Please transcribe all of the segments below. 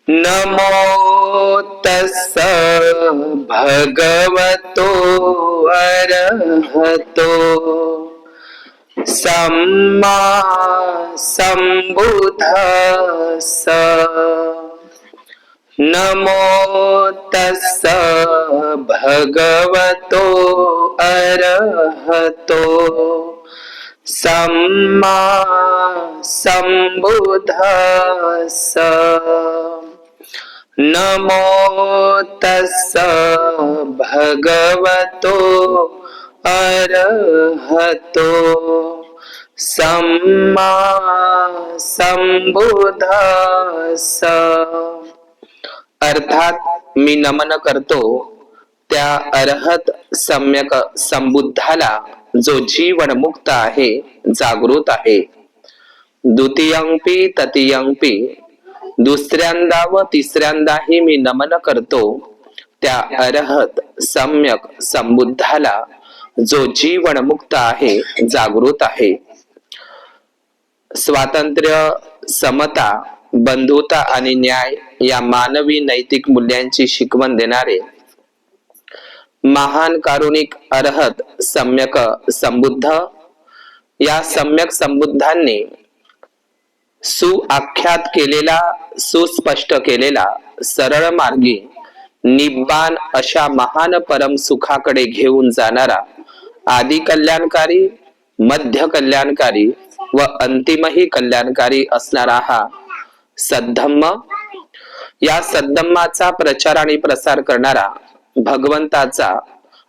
नमो तस्स भगवतो अरहतो सम्मा सम्बुद्धस्स। नमो तस्स भगवतो अरहतो सम्मा सम्बुद्धस्स। नमो तस्स भगवतो अरहतो सम्मा सम्बुद्धस्स। अर्थात मी नमन करतो त्या अरहत सम्यक संबुद्धाला, जो जीवन मुक्त आहे, जागृत आहे. द्वितीयंपि तृतीयंपि, दुसऱ्यांदा व तिसऱ्यांदाही मी नमन करतो त्या अरहत सम्यक संबुद्धाला, जो जीवन मुक्त आहे, जागृत आहे. स्वातंत्र्य, समता, बंधुता आणि न्याय या मानवी नैतिक मूल्यांची शिकवण देणारे महान कारुणिक अरहत सम्यक संबुद्ध, या सम्यक संबुद्धांनी सुआख्यात केलेला, सुस्पष्ट केलेला, सरळ मार्गी निब्बान अशा महान परम सुखाकडे घेऊन जाणारा, आदि कल्याणकारी, मध्य कल्याणकारी व अंतिमही कल्याणकारी असणारा हा सद्धम्म, या सद्धम्माचा प्रचार आणि प्रसार करणारा भगवंताचा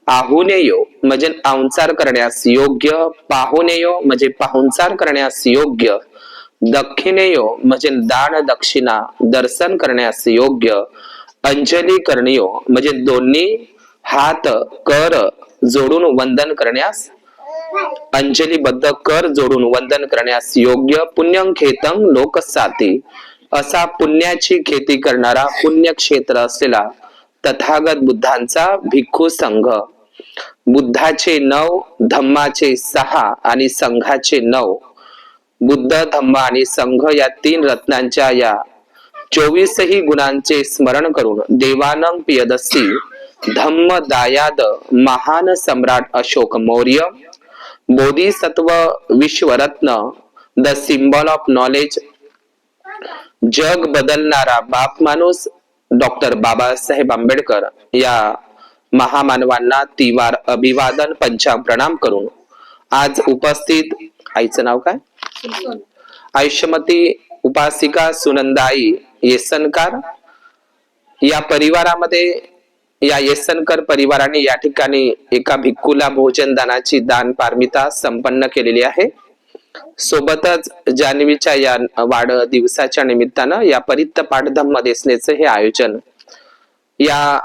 आहुनेयो म्हणजे पाहुणचार करण्यास योग्य, पाहुनेयो म्हणजे पाहुणचार करण्यास योग्य, दक्षिणेयो म्हणजे दान दक्षिणा दर्शन करण्यास योग्य, अंजली करणियो म्हणजे दोन्ही हात कर जोडून वंदन करण्यास, अंजलीबद्ध कर जोडून वंदन करण्यास योग्य, पुण्यंखेतं लोकसाती असा पुण्याची खेती करणारा पुण्यक्षेत्र असलेला तथागत बुद्धांचा भिक्खू संघ, बुद्धाचे 9, धम्माचे 6 आणि संघाचे 9, बुद्ध, धम्म आणि संघ या 3 रत्नांच्या या 24ही गुणांचे स्मरण करून देवानं पियदस्सी धम्म दायाद महान सम्राट अशोक मौर्य, बोधिसत्व विश्वरत्न द सिम्बॉल ऑफ नॉलेज, जग बदलणारा बाप माणूस डॉक्टर बाबासाहेब आंबेडकर या महामानवांना तिवार अभिवादन पंचांग प्रणाम करून आज उपस्थित, आईचं नाव काय, आयुष्यमती उपासिका सुनंदाई येसनकर या परिवारामध्ये, या येसनकर परिवाराने या ठिकाणी एका भिक्खूला भोजन दानाची दान पारमिता संपन्न केलेली आहे. सोबतच जान्हवीच्या या वाढदिवसाच्या निमित्तानं या परित्त पाठधम्म देसनेचे हे आयोजन या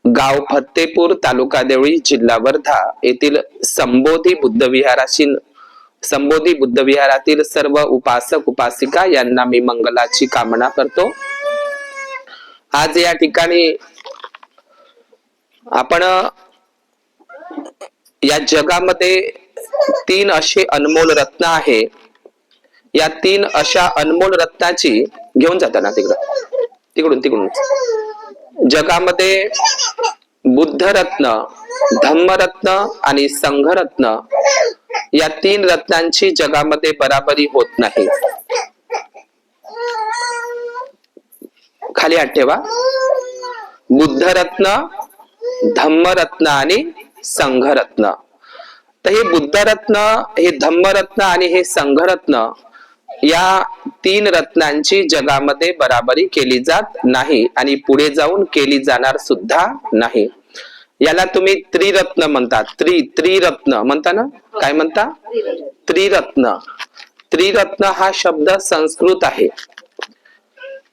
गाव फत्तेपूर, तालुका देवळी, जिल्हा वर्धा येथील संबोधी बुद्ध विहारातील सर्व उपासक उपासिका यांना मी मंगलाची कामना करतो. आज या ठिकाणी आपण या जगामध्ये 3 असे अनमोल रत्न आहे. या 3 अशा अनमोल रत्नाची घेऊन जाताना तिकडून जगामध्ये बुद्ध रत्न, धम्मरत्न आणि संघरत्न या 3 रत्नांची जगामध्ये बराबरी होत नाही. खाली हात ठेवा. बुद्धरत्न, धम्मरत्न आणि संघरत्न. तर हे बुद्धरत्न, हे धम्मरत्न आणि हे संघरत्न या 3 रत्नांची जगामध्ये बराबरी केली जात नाही आणि पुढे जाऊन केली जाणार सुद्धा नाही. याला तुम्ही त्रिरत्न म्हणता. त्रिरत्न म्हणता ना, काय म्हणता, त्रिरत्न. त्रिरत्न हा शब्द संस्कृत आहे.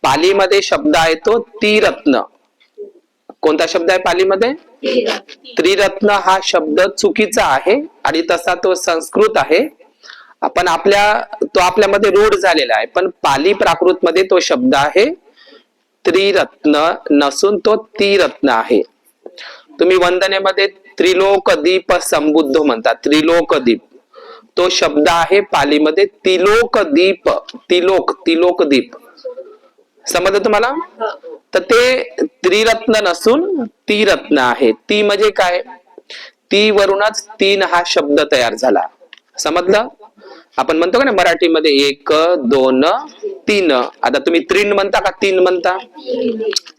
पालीमध्ये शब्द आहे तो त्रिरत्न. कोणता शब्द आहे पालीमध्ये? त्रिरत्न हा शब्द चुकीचा आहे आणि तसा तो संस्कृत आहे. आपण तो आपल्यामध्ये रूढ झालेला आहे, पण पाली प्राकृत मध्ये तो शब्द आहे त्रिरत्न नसून तो त्रिरत्न आहे. तुम्ही वंदनेमध्ये त्रिलोकदीप संबुद्ध म्हणता. त्रिलोकदीप तो शब्द आहे पालीमध्ये तिलोकदीप. तिलोकदीप समजलं तुम्हाला? तर ते त्रिरत्न नसून तिरत्न आहे. ती म्हणजे काय? ती वरूनच तीन हा शब्द तयार झाला. समजलं? आपण म्हणतो का ना मराठीमध्ये एक दोन तीन. आता तुम्ही त्रीन म्हणता का तीन म्हणता?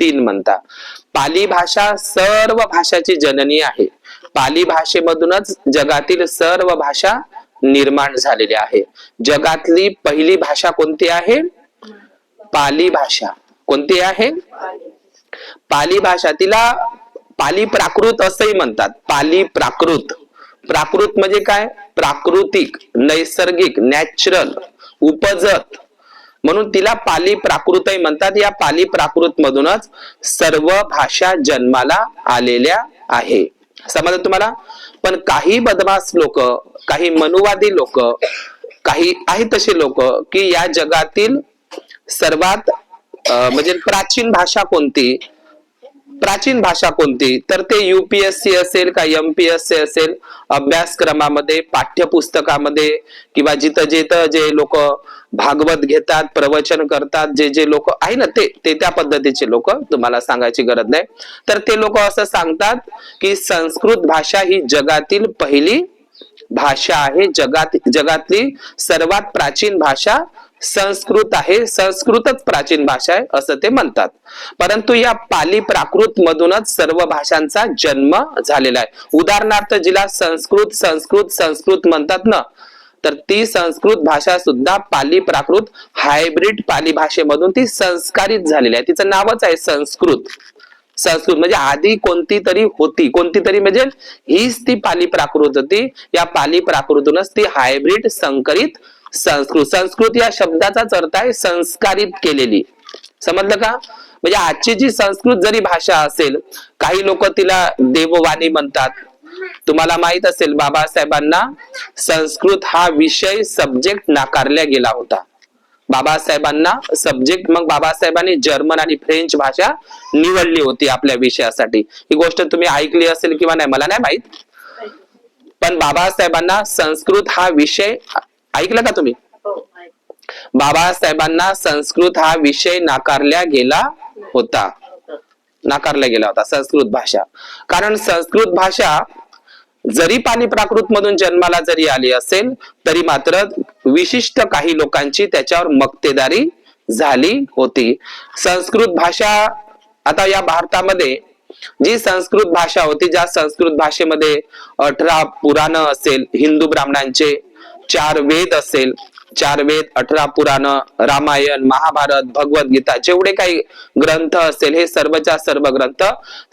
तीन म्हणता. पाली भाषा सर्व भाषाची जननी आहे. पाली भाषेमधूनच जगातील सर्व भाषा निर्माण झालेल्या आहे. जगातली पहिली भाषा कोणती आहे? पाली भाषा. कोणती आहे? पाली भाषा. तिला पाली प्राकृत असंही म्हणतात. पाली प्राकृत. प्राकृत म्हणजे काय? प्राकृतिक, नैसर्गिक, नॅचरल, उपजत. म्हणून तिला पाली प्राकृतही म्हणतात. या पाली प्राकृत मधूनच सर्व भाषा जन्माला आलेल्या आहे. समजलं तुम्हाला? पण काही बदमाश लोक, काही मनुवादी लोक, काही आहेत तसे लोक की या जगातील सर्वात म्हणजे प्राचीन भाषा कोणती? प्राचीन भाषा कोणती? तर ते UPSC असेल का MPSC असेल, अभ्यासक्रमामध्ये, पाठ्यपुस्तकामध्ये किंवा जिथं जिथं जे लोक भागवत घेतात, प्रवचन करतात, जे जे लोक आहे ना ते त्या पद्धतीचे लोक, तुम्हाला सांगायची गरज नाही. तर ते लोक असं सांगतात की संस्कृत भाषा ही जगातील पहिली भाषा आहे. जगातली सर्वात प्राचीन भाषा संस्कृत आहे. संस्कृतच प्राचीन भाषा आहे असं ते म्हणतात. परंतु या पाली प्राकृत मधूनच सर्व भाषांचा जन्म झालेला आहे. उदाहरणार्थ जिला संस्कृत म्हणतात ना, तर ती संस्कृत भाषा सुद्धा पाली प्राकृत हायब्रिड पाली भाषेमधून ती संस्कारित झालेली आहे. तिचं नावच आहे संस्कृत. संस्कृत म्हणजे आधी कोणती तरी होती, कोणती तरी म्हणजे हीच ती पाली प्राकृत होती. या पाली प्राकृतूनच ती हायब्रिड संकरित संस्कृत. संस्कृत या शब्दाचाच अर्थ आहे संस्कारित केलेली. समजलं का? म्हणजे आजची जी संस्कृत जरी भाषा असेल, काही लोक तिला देववाणी म्हणतात. तुम्हाला माहित असेल बाबासाहेबांना संस्कृत हा विषय सब्जेक्ट नाकारला गेला होता. बाबासाहेबांना सब्जेक्ट, मग बाबासाहेबांनी जर्मन आणि फ्रेंच भाषा निवडली होती आपल्या विषयासाठी. ही गोष्ट तुम्ही ऐकली असेल किंवा नाही मला नाही माहित, पण बाबासाहेबांना संस्कृत हा विषय, ऐकलं का तुम्ही? बाबासाहेबांना संस्कृत हा विषय नाकारला गेला होता. नाकारला गेला होता संस्कृत भाषा. कारण संस्कृत भाषा जरी पाली प्राकृत मधून जन्माला जरी आली असेल तरी मात्र विशिष्ट काही लोकांची त्याच्यावर मक्तेदारी झाली होती. संस्कृत भाषा आता या भारतामध्ये जी संस्कृत भाषा होती, ज्या संस्कृत भाषेमध्ये 18 पुराण असेल हिंदू ब्राह्मणांचे, 4 वेद असेल, 4 वेद, 18 पुराण, रामायण, महाभारत, भगवद्गीता, जेवढे काही ग्रंथ असेल हे सर्वच्या सर्व ग्रंथ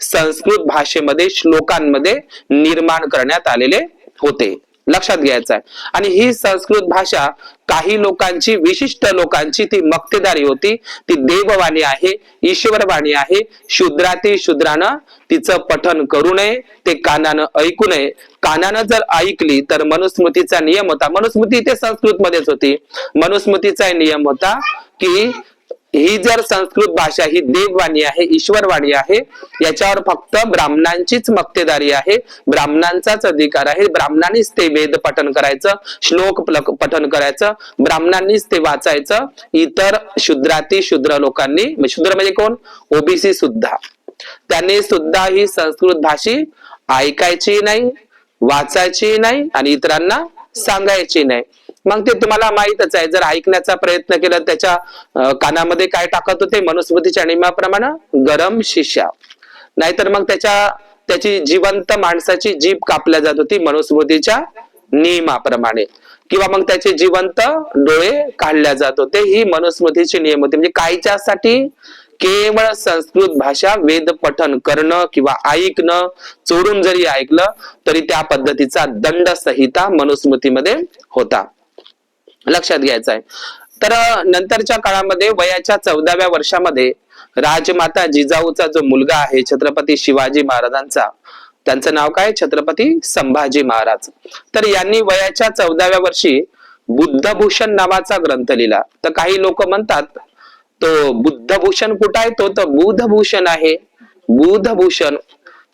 संस्कृत भाषेमध्ये श्लोकांमध्ये निर्माण करण्यात आलेले होते. लक्षात घ्यायचं आहे. आणि ही संस्कृत भाषा काही लोकांची, विशिष्ट लोकांची ती मक्तेदारी होती. ती देववाणी आहे, ईश्वरवाणी आहे. शूद्राती शूद्रानं तिचं पठन करू नये, ते कानानं ऐकू नये. कानानं जर ऐकली तर मनुस्मृतीचा नियम होता. मनुस्मृती ते संस्कृत मध्येच होती. मनुस्मृतीचा नियम होता की ही जर संस्कृत भाषा ही देववाणी आहे, ईश्वरवाणी आहे, याच्यावर फक्त ब्राह्मणांचीच मक्तेदारी आहे, ब्राह्मणांचाच अधिकार आहे. ब्राह्मणांनीच ते वेद पठन करायचं, श्लोक पठन करायचं, ब्राह्मणांनीच ते वाचायचं. इतर शूद्राती शूद्र लोकांनी, शूद्र म्हणजे कोण? OBC सुद्धा, त्यांनी सुद्धा ही संस्कृत भाषी ऐकायची नाही, वाचायची नाही आणि इतरांना सांगायची नाही. मग ते तुम्हाला माहितच आहे. जर ऐकण्याचा प्रयत्न केला त्याच्या कानामध्ये काय टाकत होते? मनुस्मृतीच्या नियमाप्रमाणे गरम शिशा. नाहीतर मग त्याची जिवंत माणसाची जीभ कापल्या जात होती मनुस्मृतीच्या नियमाप्रमाणे, किंवा मग त्याचे जिवंत डोळे काढल्या जात होते. ही मनुस्मृतीचे नियम होते. म्हणजे कायच्यासाठी? केवळ संस्कृत भाषा वेद पठन करणं किंवा ऐकणं, चोरून जरी ऐकलं तरी त्या पद्धतीचा दंड संहिता मनुस्मृतीमध्ये होता. लक्षात घ्यायचं आहे. तर नंतरच्या काळामध्ये वयाच्या 14व्या वर्षामध्ये राजमाता जिजाऊचा जो मुलगा आहे छत्रपती शिवाजी महाराजांचा, त्यांचं नाव काय? छत्रपती संभाजी महाराज. तर यांनी वयाच्या 14व्या वर्षी बुद्धभूषण नावाचा ग्रंथ लिहिला. तर काही लोक म्हणतात तो बुद्धभूषण कुठं आहे? तो तर बुधभूषण आहे. बुधभूषण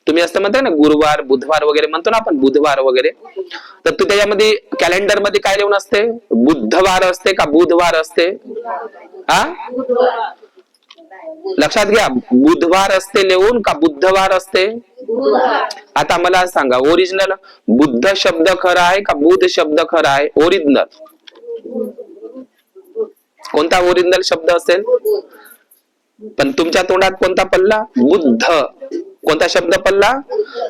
तुम्ही असं म्हणताय ना गुरुवार बुधवार वगैरे म्हणतो ना आपण, बुधवार वगैरे, तर तू त्याच्यामध्ये कॅलेंडर मध्ये काय लिहून असते? बुधवार असते का बुधवार असते? हा, लक्षात घ्या, बुधवार असते लिहून का बुधवार असते? आता मला सांगा, ओरिजिनल बुद्ध शब्द खरा आहे का बुध शब्द खरा आहे? ओरिजिनल कोणता ओरिजिनल शब्द असेल? पण तुमच्या तोंडात कोणता पडला? बुद्ध. कोणता शब्द पडला?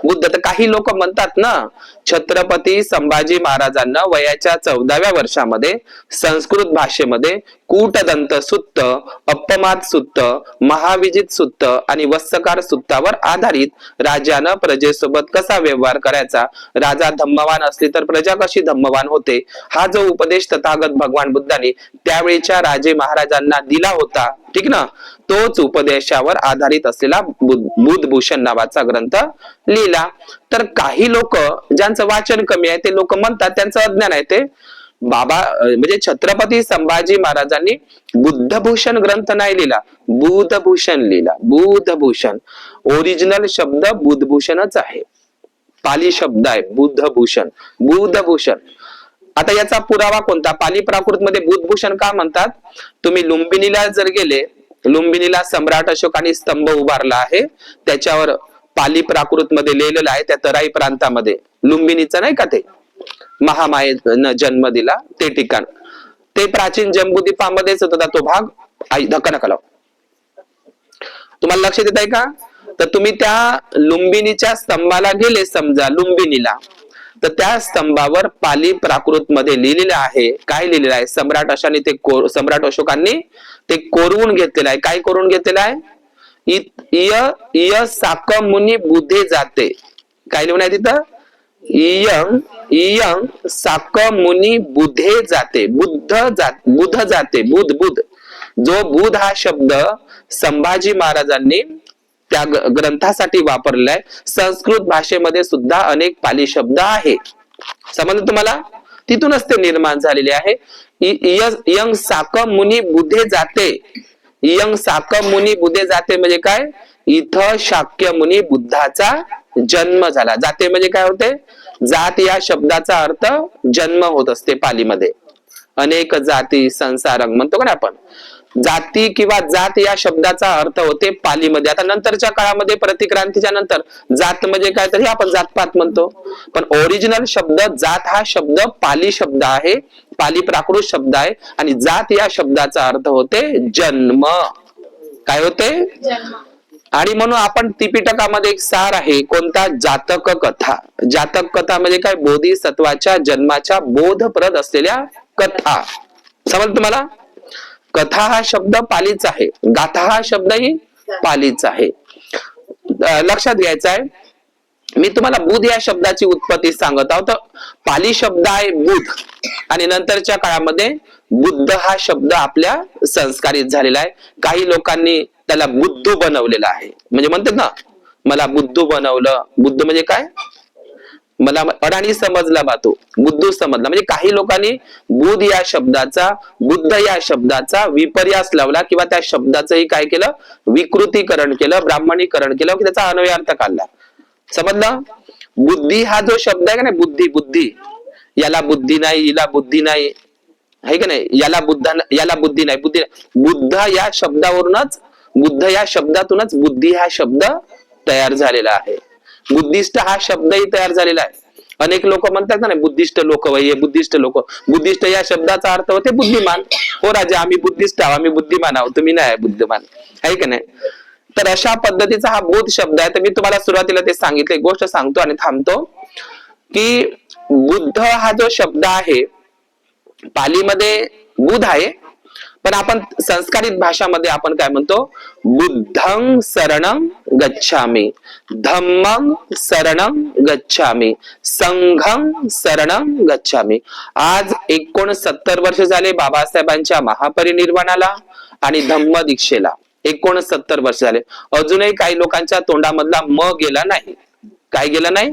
बुद्ध. तर काही लोक म्हणतात ना, छत्रपती संभाजी महाराजांना वयाच्या 14व्या वर्षामध्ये संस्कृत भाषेमध्ये कूटदंत सुत्त, अपमाद सुत्त, महाविजित सुत्त आणि वस्सकार सुत्तावर आधारित राजानं प्रजेसोबत कसा व्यवहार करायचा, राजा धम्मवान असली तर प्रजा कशी धम्मवान होते, हा जो उपदेश तथागत भगवान बुद्धांनी त्यावेळीच्या राजे महाराजांना दिला होता, ठीक ना, तोच उपदेशावर आधारित असलेला बुद्धभूषण नावाचा ग्रंथ लिहिला. तर काही लोक ज्यांचं वाचन कमी आहे ते लोक म्हणतात, त्यांचं अज्ञान आहे, ते बाबा म्हणजे छत्रपती संभाजी महाराजांनी बुद्धभूषण ग्रंथ नाही लिहिला, बुधभूषण लिहिला. बुधभूषण ओरिजिनल शब्द बुधभूषणच आहे, पाली शब्द आहे बुद्धभूषण. बुधभूषण. आता याचा पुरावा कोणता? पाली प्राकृत मध्ये बुधभूषण का म्हणतात? तुम्ही लुंबिनीला जर गेले, लुंबिनीला सम्राट अशोकाने स्तंभ उभारला आहे, त्याच्यावर पाली प्राकृत मध्ये लिहिलेलं आहे, त्या तराई प्रांतामध्ये लुंबिनीचं नाही का, ते महामायेनं जन्म दिला ते ठिकाण, ते प्राचीन जम्बूद्वीपामध्येच होता तो भाग. आई धक्का नका लाव. तुम्हाला लक्षात येत आहे का? तर तुम्ही त्या लुंबिनीच्या स्तंभाला गेले समजा, लुंबिनीला, तर त्या स्तंभावर पाली प्राकृत मध्ये लिहिलेलं आहे. काय लिहिलेलं आहे? सम्राट अशोकांनी ते कोरवून घेतलेलं आहे. काय कोरवून घेतलेलं आहे? इय साक मुनी बुधे जाते. काय लिहून आहे तिथं? इयं साक मुनी बुधे जाते. बुध जाते. बुध. जो बुध हा शब्द संभाजी महाराजांनी त्या ग्रंथासाठी वापरलाय. संस्कृत भाषेमध्ये सुद्धा अनेक पाली शब्द आहे. समजलं तुम्हाला? तिथूनच ते निर्माण झालेले आहे. यंग साक मुनी बुधे जाते. यंग साक मुनी बुधे जाते म्हणजे काय? इथं शाक्य मुनी बुद्धाचा जन्म झाला. जाते म्हणजे काय होते? जात या शब्दाचा अर्थ जन्म होत असते पालीमध्ये. अनेक जाती संसारंग म्हणतो का आपण, जाती किंवा जात या शब्दाचा अर्थ होते पालीमध्ये. आता नंतरच्या काळामध्ये प्रतिक्रांतीच्या नंतर जात म्हणजे काय, तरी आपण जातपात म्हणतो, पण ओरिजिनल शब्द जात हा शब्द पाली शब्द आहे, पाली प्राकृत शब्द आहे, आणि जात या शब्दाचा अर्थ होते जन्म. काय होते? जन्म. आणि म्हणून आपण त्रिपिटकामध्ये एक सार आहे, कोणता? जातक कथा. जातक कथा म्हणजे काय? बोधिसत्वाच्या जन्माच्या बोधप्रद असलेल्या कथा. समजलं तुम्हाला? कथा हा शब्द पालीचा आहे, गाथा हा शब्दही पालीचा आहे. लक्षात घ्यायचं आहे. मी तुम्हाला बुध या शब्दाची उत्पत्ती सांगत आहोत. पाली शब्द आहे बुध, आणि नंतरच्या काळामध्ये बुद्ध हा शब्द आपल्या संस्कारित झालेला आहे. काही लोकांनी त्याला बुद्धू बनवलेला आहे, म्हणजे म्हणतात ना, मला बुद्धू बनवलं. बुद्ध म्हणजे काय? मला अडाणी समजला बा, तो बुद्धू समजला. म्हणजे काही लोकांनी बुध या शब्दाचा, बुद्ध या शब्दाचा विपर्यास लावला, किंवा त्या शब्दाचंही काय केलं? विकृतीकरण केलं, ब्राह्मणीकरण केलं, की त्याचा अन्वय अर्थ काढला. समजलं? बुद्धी हा जो शब्द आहे का नाही, बुद्धी, याला बुद्धी नाही, हिला बुद्धी नाही, आहे का नाही, याला बुद्धी नाही, बुद्ध या शब्दावरूनच, बुद्ध या शब्दातूनच बुद्धी हा शब्द तयार झालेला आहे. बुद्धिस्ट हा शब्दही तयार झालेला आहे. अनेक लोक म्हणतात ना, बुद्धिस्ट लोक, बुद्धिस्ट लोक. बुद्धिस्ट या शब्दाचा अर्थ होते बुद्धिमान. हो राजा, आम्ही बुद्धिस्ट आहोत, आम्ही बुद्धिमान आहोत, तुम्ही नाही बुद्धिमान, आहे का नाही? तर अशा पद्धतीचा हा बोध शब्द आहे. तर मी तुम्हाला सुरुवातीला ते सांगितले, गोष्ट सांगतो आणि थांबतो, की बुद्ध हा जो शब्द आहे पालीमध्ये बुध आहे, पण आपण संस्कारित भाषामध्ये आपण काय म्हणतो? बुद्धं शरणं गच्छामि, धम्मं शरणं गच्छामि, संघं शरणं गच्छामि. आज 69 वर्ष झाले बाबासाहेबांच्या महापरिनिर्वाणाला आणि धम्म दीक्षेला. 69 वर्ष झाले. अजूनही काही लोकांच्या तोंडामधला म गेला नाही. काय गेला नाही?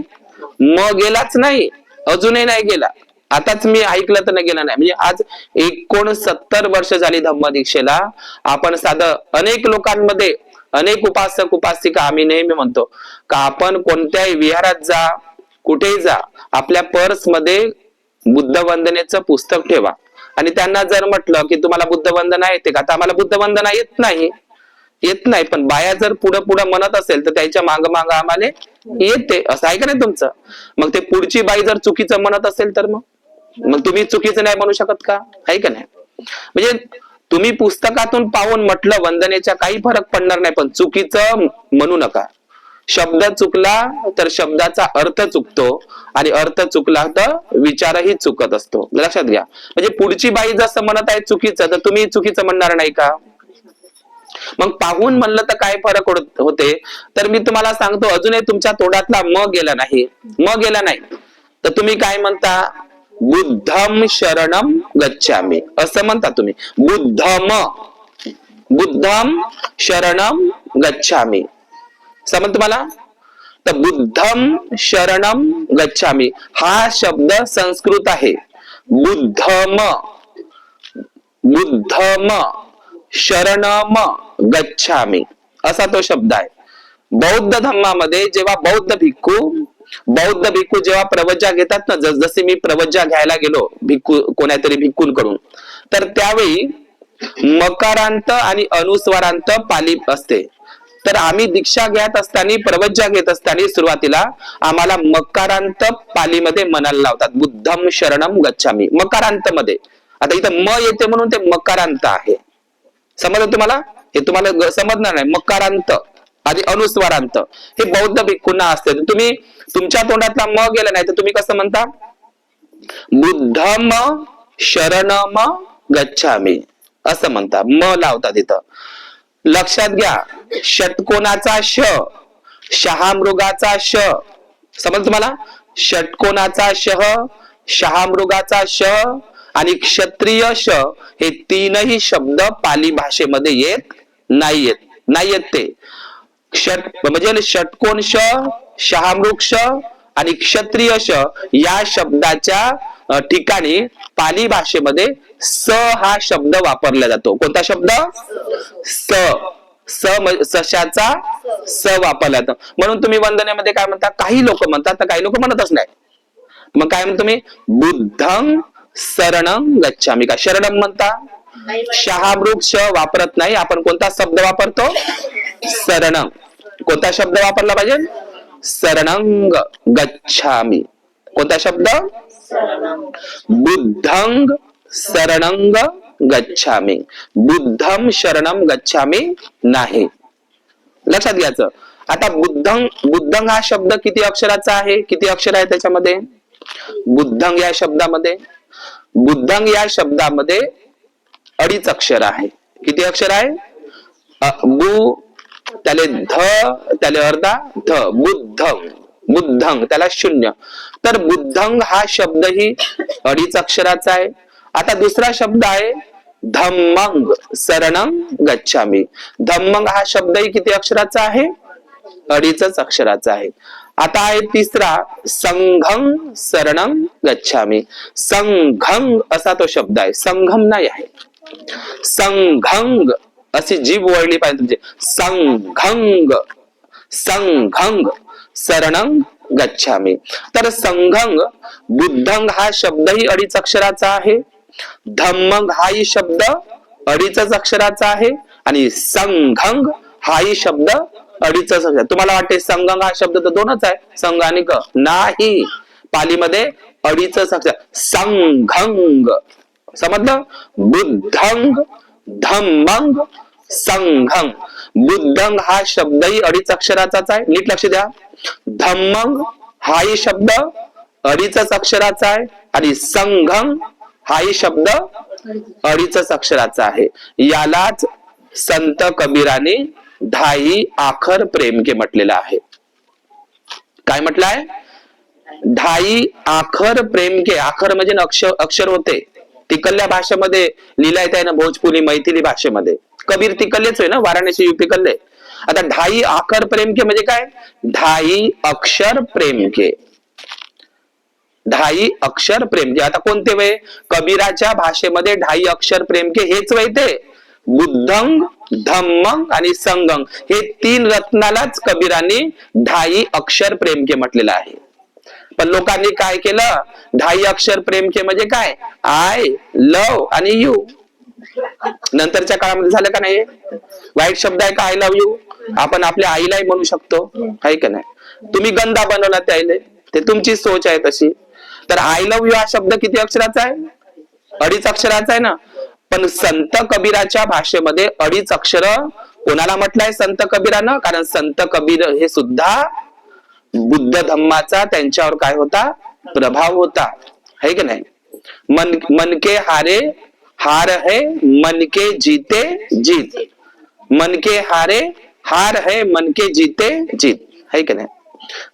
म गेलाच नाही, अजूनही नाही गेला. आताच मी ऐकलं तर नाही गेला नाही. म्हणजे आज 69 वर्ष झाली धम्म दीक्षेला. आपण साधं अनेक लोकांमध्ये अनेक उपासक उपासिका आम्ही नेहमी म्हणतो का आपण कोणत्याही विहारात जा, कुठेही जा, आपल्या पर्स मध्ये बुद्ध वंदनेचं पुस्तक ठेवा. आणि त्यांना जर म्हटलं की तुम्हाला बुद्ध वंदना येते का, तर आम्हाला बुद्ध वंदना येत नाही, पण बाया जर पुढं पुढं म्हणत असेल तर त्याच्या माग माग आम्हाला येते, असं आहे का नाही तुमचं. मग ते पुढची बाई जर चुकीचं म्हणत असेल तर मग तुम्ही चुकीचं नाही म्हणू शकत का, आहे का नाही. म्हणजे तुम्ही पुस्तकातून पाहून म्हटलं वंदनेच्या काही फरक पडणार नाही, पण चुकीचं म्हणू नका. शब्द चुकला तर शब्दाचा अर्थ चुकतो, आणि अर्थ चुकला तर विचारही चुकत असतो, लक्षात घ्या. म्हणजे पुढची बाई जसं म्हणत आहे चुकीचं, तर तुम्ही चुकीचं म्हणणार नाही का. मग पाहून म्हणलं तर काय फरक होते. तर मी तुम्हाला सांगतो, अजूनही तुमच्या तोंडातला म गेला नाही, तर तुम्ही काय म्हणता, बुद्धम शरणम गच्छामि असं म्हणता तुम्ही. बुद्धम शरणम गच्छामि, समज तुम्हाला. तर बुद्धम शरणम गच्छामि हा शब्द संस्कृत आहे. बुद्धम शरणम गच्छामि असा तो शब्द आहे. बौद्ध धर्मामध्ये जेव्हा बौद्ध भिक्खू जेव्हा प्रवज्जा घेतात ना, जसे मी प्रवज्जा घ्यायला गेलो कोणातरी भिक्खूंकडून, तर त्यावेळी मकारांत आणि अनुस्वारांत पाली असते. तर आम्ही दीक्षा घेत असताना, प्रवज्जा घेत असताना सुरुवातीला आम्हाला मकारांत पालीमध्ये म्हणायला लावतात, बुद्धम शरणम गच्छामि मकारांत मध्ये. आता इथं म येते म्हणून ते मकारांत आहे, समजलं तुम्हाला. हे तुम्हाला समजणार नाही. मकारांत आणि अनुस्वारांत हे बौद्ध भिक्खूंना असते. तुम्ही तुमच्या तोंडातला म गेला नाही तर तुम्ही कसं म्हणता, बुद्धम शरणम गच्छामि असं म्हणता, म लावता तिथं. लक्षात घ्या, षटकोनाचा श, शहामृगाचा श, समज तुम्हाला. षटकोनाचा शह, शहामृगाचा श आणि क्षत्रिय श हे तीनही शब्द पाली भाषेमध्ये येत नाहीयेत ते. म्हणजे षटकोन श, शहामृग श आणि क्षत्रिय श या शब्दाच्या ठिकाणी पाली भाषेमध्ये स हा शब्द वापरला जातो. कोणता शब्द, सशाचा स वापरला जातो. म्हणून तुम्ही वंदनेमध्ये काय म्हणता, काही लोक म्हणतात तर काही लोक म्हणतच नाही. मग काय म्हणतो तुम्ही, बुद्धं शरणं गच्छामि का शरणम म्हणता, शहामृग श वापरत नाही आपण. कोणता शब्द वापरतो, शरणं. कोणता शब्द वापरला पाहिजे, शरणं गच्छामि. कोणता शब्द, बुद्धं शरणं गच्छामि. बुद्धम शरणम गच्छामि नाही, लक्षात घ्यायचं. आता बुद्धं हा शब्द किती अक्षराचा आहे, किती अक्षर आहे त्याच्यामध्ये. बुद्धं या शब्दामध्ये अडीच अक्षर आहे. किती अक्षर आहे, बु त्याले ध, त्याले अर्धा ध, बुद्धं त्याला शून्य. तर बुद्धं हा शब्द ही अडीच अक्षराचा आहे. आता दुसरा शब्द आहे धम्मं शरणं गच्छामि. धम्मं हा शब्दही किती अक्षराचा आहे, अडीचच अक्षराचा आहे. आता आहे तिसरा संघं शरणं गच्छामि. संघं असा तो शब्द आहे, संघम नाही आहे. संघं अशी जीभ वळली पाहिजे तुमची. संघं शरणं गच्छामि. तर संघं, बुद्धं हा शब्दही अडीच अक्षराचा आहे, धम्मं हाही शब्द अडीचच अक्षराचा आहे, आणि संघं हाही शब्द अडीचच अक्षर. तुम्हाला वाटते संघं हा शब्द तर दोनच आहे, संघ आणि क, नाही. पालीमध्ये अडीचच अक्षर. संघं, समजलं. बुद्धं धम्मं संघं. बुद्धं हा शब्दही अडीच अक्षराचाच आहे, नीट लक्ष द्या. धम्मं हाही शब्द अडीचच अक्षराचा आहे, आणि संघं हाही शब्द अडीचच अक्षराचा आहे. यालाच संत कबीराने ढाई आखर प्रेम के म्हटलेला आहे. काय म्हटलं आहे, ढाई आखर प्रेम के. आखर म्हणजे अक्षर होते. तिकल्ल्या भाषेमध्ये लिहिलाय त्यानं, भोजपुरी मैथिली भाषेमध्ये. कबीर तिकल्लेच आहे ना, वाराणसी युपी कल्ले. आता ढाई आखर प्रेम के म्हणजे काय, ढाई अक्षर प्रेम के. ढाई अक्षर प्रेम के. आता कोणते वय, कबीराच्या भाषेमध्ये ढाई अक्षर प्रेम के हेच वय ते. बुद्धंग, धम्मंग आणि संगंग हे 3 रत्नालाच कबीरांनी ढाई अक्षर प्रेम के म्हटलेलं आहे. पण लोकांनी काय केलं, ढाई अक्षर प्रेम के म्हणजे काय, आय लव आणि यू. नंतरच्या काळामध्ये झालं का नाही, वाईट शब्द आहे का आय लव्ह यू, आपण आपल्या आईलाही म्हणू शकतो, आहे का नाही. तुम्ही गंदा बनवला त्याला, ते तुमची सोच आहे तशी. तर आय लव्ह यू हा शब्द किती अक्षराचा आहे, 2.5 अक्षराचा आहे ना. पण संत कबीराच्या भाषेमध्ये 2.5 अक्षर कोणाला म्हटलंय संत कबीरानं, कारण संत कबीर हे सुद्धा बुद्ध धम्माचा त्यांच्यावर काय होता, प्रभाव होता, है की नाही. मन के हारे हार है, मन के जीते जीत. मन के हारे हार है, मन के जीते जीत, है की नाही.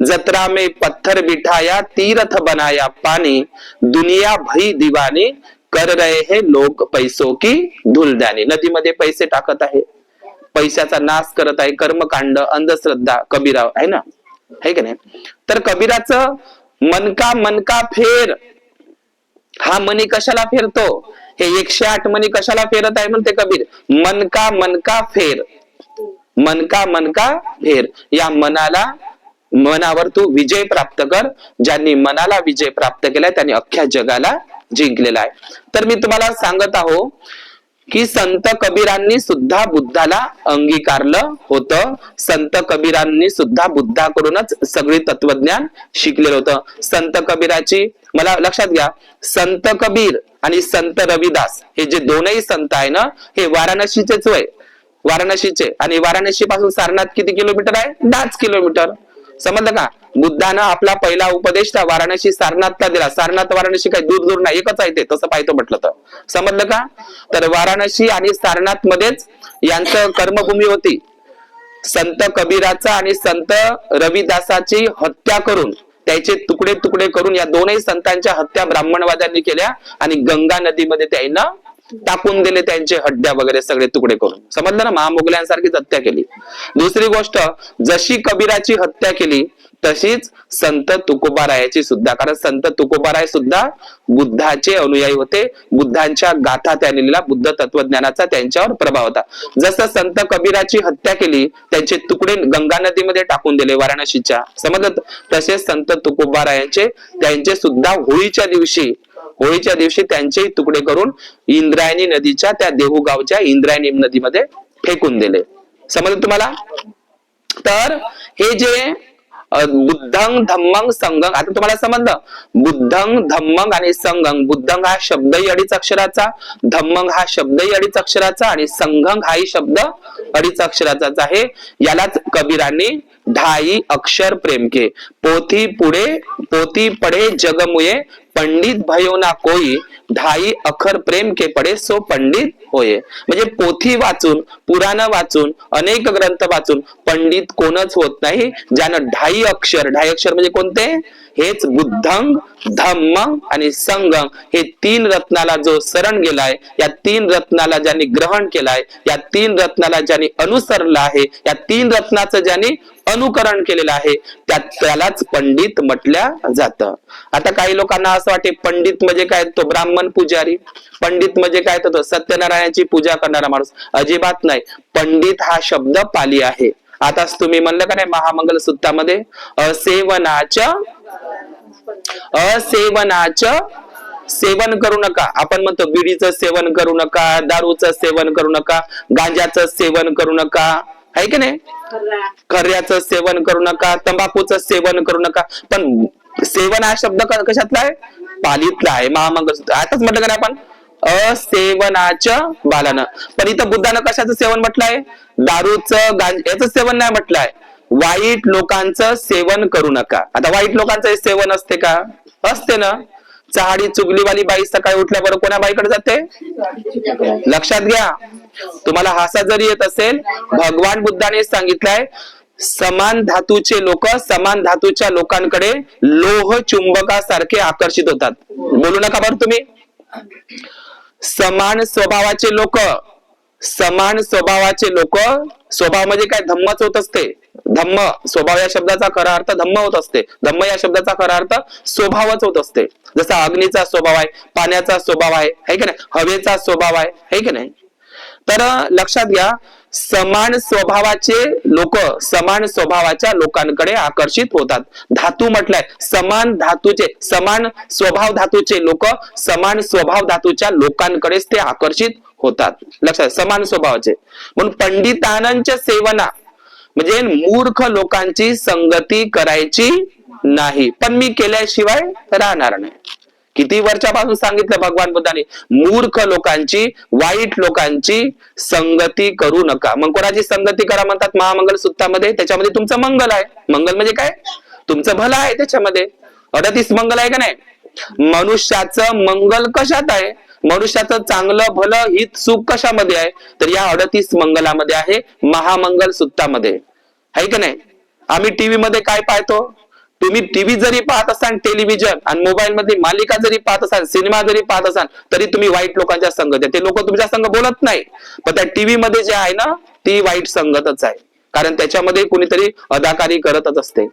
जत्रा में पत्थर बिठाया, तीर्थ बनाया पानी, दुनिया भई दीवानी, कर रहे हैं लोग पैसों की धूलदानी. नदीमध्ये पैसे टाकत आहे, पैशाचा नाश करत आहे, कर्मकांड, अंधश्रद्धा कबीराव आहे ना, है की नाही. तर कबीराचं मनका फेर, हा मनी कशाला फेरतो, हे 108 मनी कशाला फेरत आहे म्हणते कबीर, मनका फेर, मनका फेर. या मनावर तू विजय प्राप्त कर. ज्यांनी मनाला विजय प्राप्त केलाय त्यांनी अख्ख्या जगाला जिंकलेला आहे. तर मी तुम्हाला सांगत आहो की संत कबीरांनी सुद्धा बुद्धाला अंगीकारलं होतं. संत कबीरांनी सुद्धा बुद्धाकडूनच सगळी तत्वज्ञान शिकलेलं होतं. संत कबीराची मला लक्षात घ्या, संत कबीर आणि संत रविदास हे जे दोनही संत आहे ना, हे वाराणसीचेच वय, वाराणसीचे. आणि वाराणसी पासून सारनाथ किती किलोमीटर आहे, 10 किलोमीटर. समजलं का. बुद्धानं आपला पहिला उपदेश त्या वाराणसी सारनाथला दिला. सारनाथ वाराणसी काही दूर नाही, एकच आहे ते, तसं पाहिजे म्हटलं तर. समजलं का. तर वाराणसी आणि सारनाथ मध्येच यांचं कर्मभूमी होती. संत कबीराचा आणि संत रविदासाची हत्या करून, त्याचे तुकडे तुकडे करून या दोनही संतांच्या हत्या ब्राह्मणवाद्यांनी केल्या आणि गंगा नदीमध्ये त्यांना टाकून दिले, त्यांचे हड्ड्या वगैरे सगळे तुकडे करून. समजलं ना, महामुघलांसारखीच हत्या केली. दुसरी गोष्ट, जशी कबीराची हत्या केली तशीच संत तुकोबारायाची सुद्धा, कारण संत तुकोबाराय सुद्धा बुद्धाचे अनुयायी होते. बुद्धांच्या गाथा त्यांनी लिहिल्या, बुद्ध तत्वज्ञानाचा त्यांच्यावर प्रभाव होता. जसं संत कबीराची हत्या केली, त्यांचे तुकडे गंगा नदीमध्ये टाकून दिले वाराणसीच्या, समजलं. तसेच संत तुकोबारायांचे त्यांचे सुद्धा होळीच्या दिवशी त्यांचेही तुकडे करून इंद्रायणी नदीच्या त्या देहू गावच्या इंद्रायणी नदीमध्ये फेकून दिले. समजलं तुम्हाला. तर हे जे बुद्धंग, धम्मंग, संगंग, आता तुम्हाला समजलं. बुद्धंग, धम्मंग आणि संगंग. बुद्धंग हा शब्दही 2.5 अक्षराचा, धम्मंग हा शब्दही 2.5 अक्षराचा आणि संगंग हाही शब्द 2.5 अक्षराचाच आहे. यालाच कबीरांनी ढाई अक्षर प्रेम के, पोथी पढे जग मुये, पंडित भयो ना कोई, ढाई अक्षर प्रेम के पडे सो पंडित होय. म्हणजे पोथी वाचून, पुराण वाचून, अनेक ग्रंथ वाचून पंडित कोणच होत नाही, ज्यानं ढाई अक्षर म्हणजे कोणते, हेच बुद्धंग, धम्मंग आणि संगंग हे 3 रत्नाला जो शरण गेलाय, या 3 रत्नाला ज्यांनी ग्रहण केलाय, या 3 रत्नाला ज्यांनी अनुसरलं आहे, या 3 रत्नाचं ज्यांनी अनुकरण केलेलं आहे, त्यालाच पंडित म्हटल्या जातं. आता काही लोकांना असं वाटते पंडित म्हणजे काय, तो ब्राह्मण पुजारी. पंडित म्हणजे काय, तो सत्यनारायणाची पूजा करणारा माणूस. अजिबात नाही. पंडित हा शब्द पाली आहे. आताच तुम्ही म्हणलं का नाही महामंगल सूत्रामध्ये, असेवनाचं सेवन करू नका. आपण म्हणतो बिडीचं सेवन करू नका, दारूचं सेवन करू नका, गांजाचं सेवन करू नका, आहे की नाही, खर्याचं सेवन करू नका, तंबाखूचं सेवन करू नका. पण सेवन हा शब्द कशातला आहे, पालीतला आहे. महामंगल आताच म्हटलं का नाही आपण, असेवनाचं बालानं. पण इथं बुद्धानं कशाचं सेवन म्हटलंय, दारूचं, याचं सेवन नाही म्हटलंय. वाईट लोकांचं सेवन करू नका. आता वाईट लोकांचं सेवन असते का, असते ना. चहाडी चुगलीवाली बाई सकाळी उठल्याबरोबर कोणा बाईकडे जाते, लक्षात घ्या. तुम्हाला हसा जरी येत असेल, भगवान बुद्धाने सांगितलंय, समान धातूचे लोक समान धातूच्या लोकांकडे लोह चुंबकासारखे आकर्षित होतात. बोलू नका बरं तुम्ही. समान स्वभावाचे लोक, स्वभाव म्हणजे काय, धम्मच होत असते. धम्म, स्वभाव या शब्दाचा खरा अर्थ धम्म होत असते. धम्म या शब्दाचा खरा अर्थ स्वभावच होत असते. जसा अग्नीचा स्वभाव आहे, पाण्याचा स्वभाव आहे, है की नाही, हवेचा स्वभाव आहे, है की नाही. तर लक्षात घ्या, समान स्वभावाचे लोक समान स्वभावाच्या लोकांकडे आकर्षित होतात. धातू म्हटलंय, समान धातूचे, समान स्वभाव धातूचे लोक समान स्वभाव धातूच्या लोकांकडेच ते आकर्षित होतात. लक्षात, समान स्वभावाचे. म्हणून पंडितांच्या सेवना म्हणजे मूर्ख लोकांची संगती करायची नाही. पण मी केल्याशिवाय राहणार नाही. किती वर्षापासून सांगितलं भगवान बुद्धाने, मूर्ख लोकांची, वाईट लोकांची संगती करू नका. मग कोणाची संगती करा म्हणतात महामंगल सूत्रामध्ये? त्याच्यामध्ये तुमचं मंगल आहे. मंगल म्हणजे काय? तुमचं भलं आहे त्याच्यामध्ये. 38 मंगल आहे का नाही? मनुष्याचं मंगल कशात आहे? मनुष्याचं चांगलं भलं हित सुख कशामध्ये आहे? तर या 38 मंगलामध्ये आहे, महामंगल सूत्रामध्ये. आहे का नाही? आम्ही टीव्ही मध्ये काय पाहतो? तुम्ही टीव्ही जरी पाहत असाल, टेलिव्हिजन आणि मोबाईल मध्ये मालिका जरी पाहत असाल, सिनेमा जरी पाहत असाल, तरी तुम्ही वाईट लोकांच्या संगत आहे. ते लोक तुमच्या संग बोलत नाही, पण त्या टीव्ही मध्ये जे आहे ना, ती वाईट संगतच आहे. कारण त्याच्यामध्ये कुणीतरी अदाकारी करतच असते.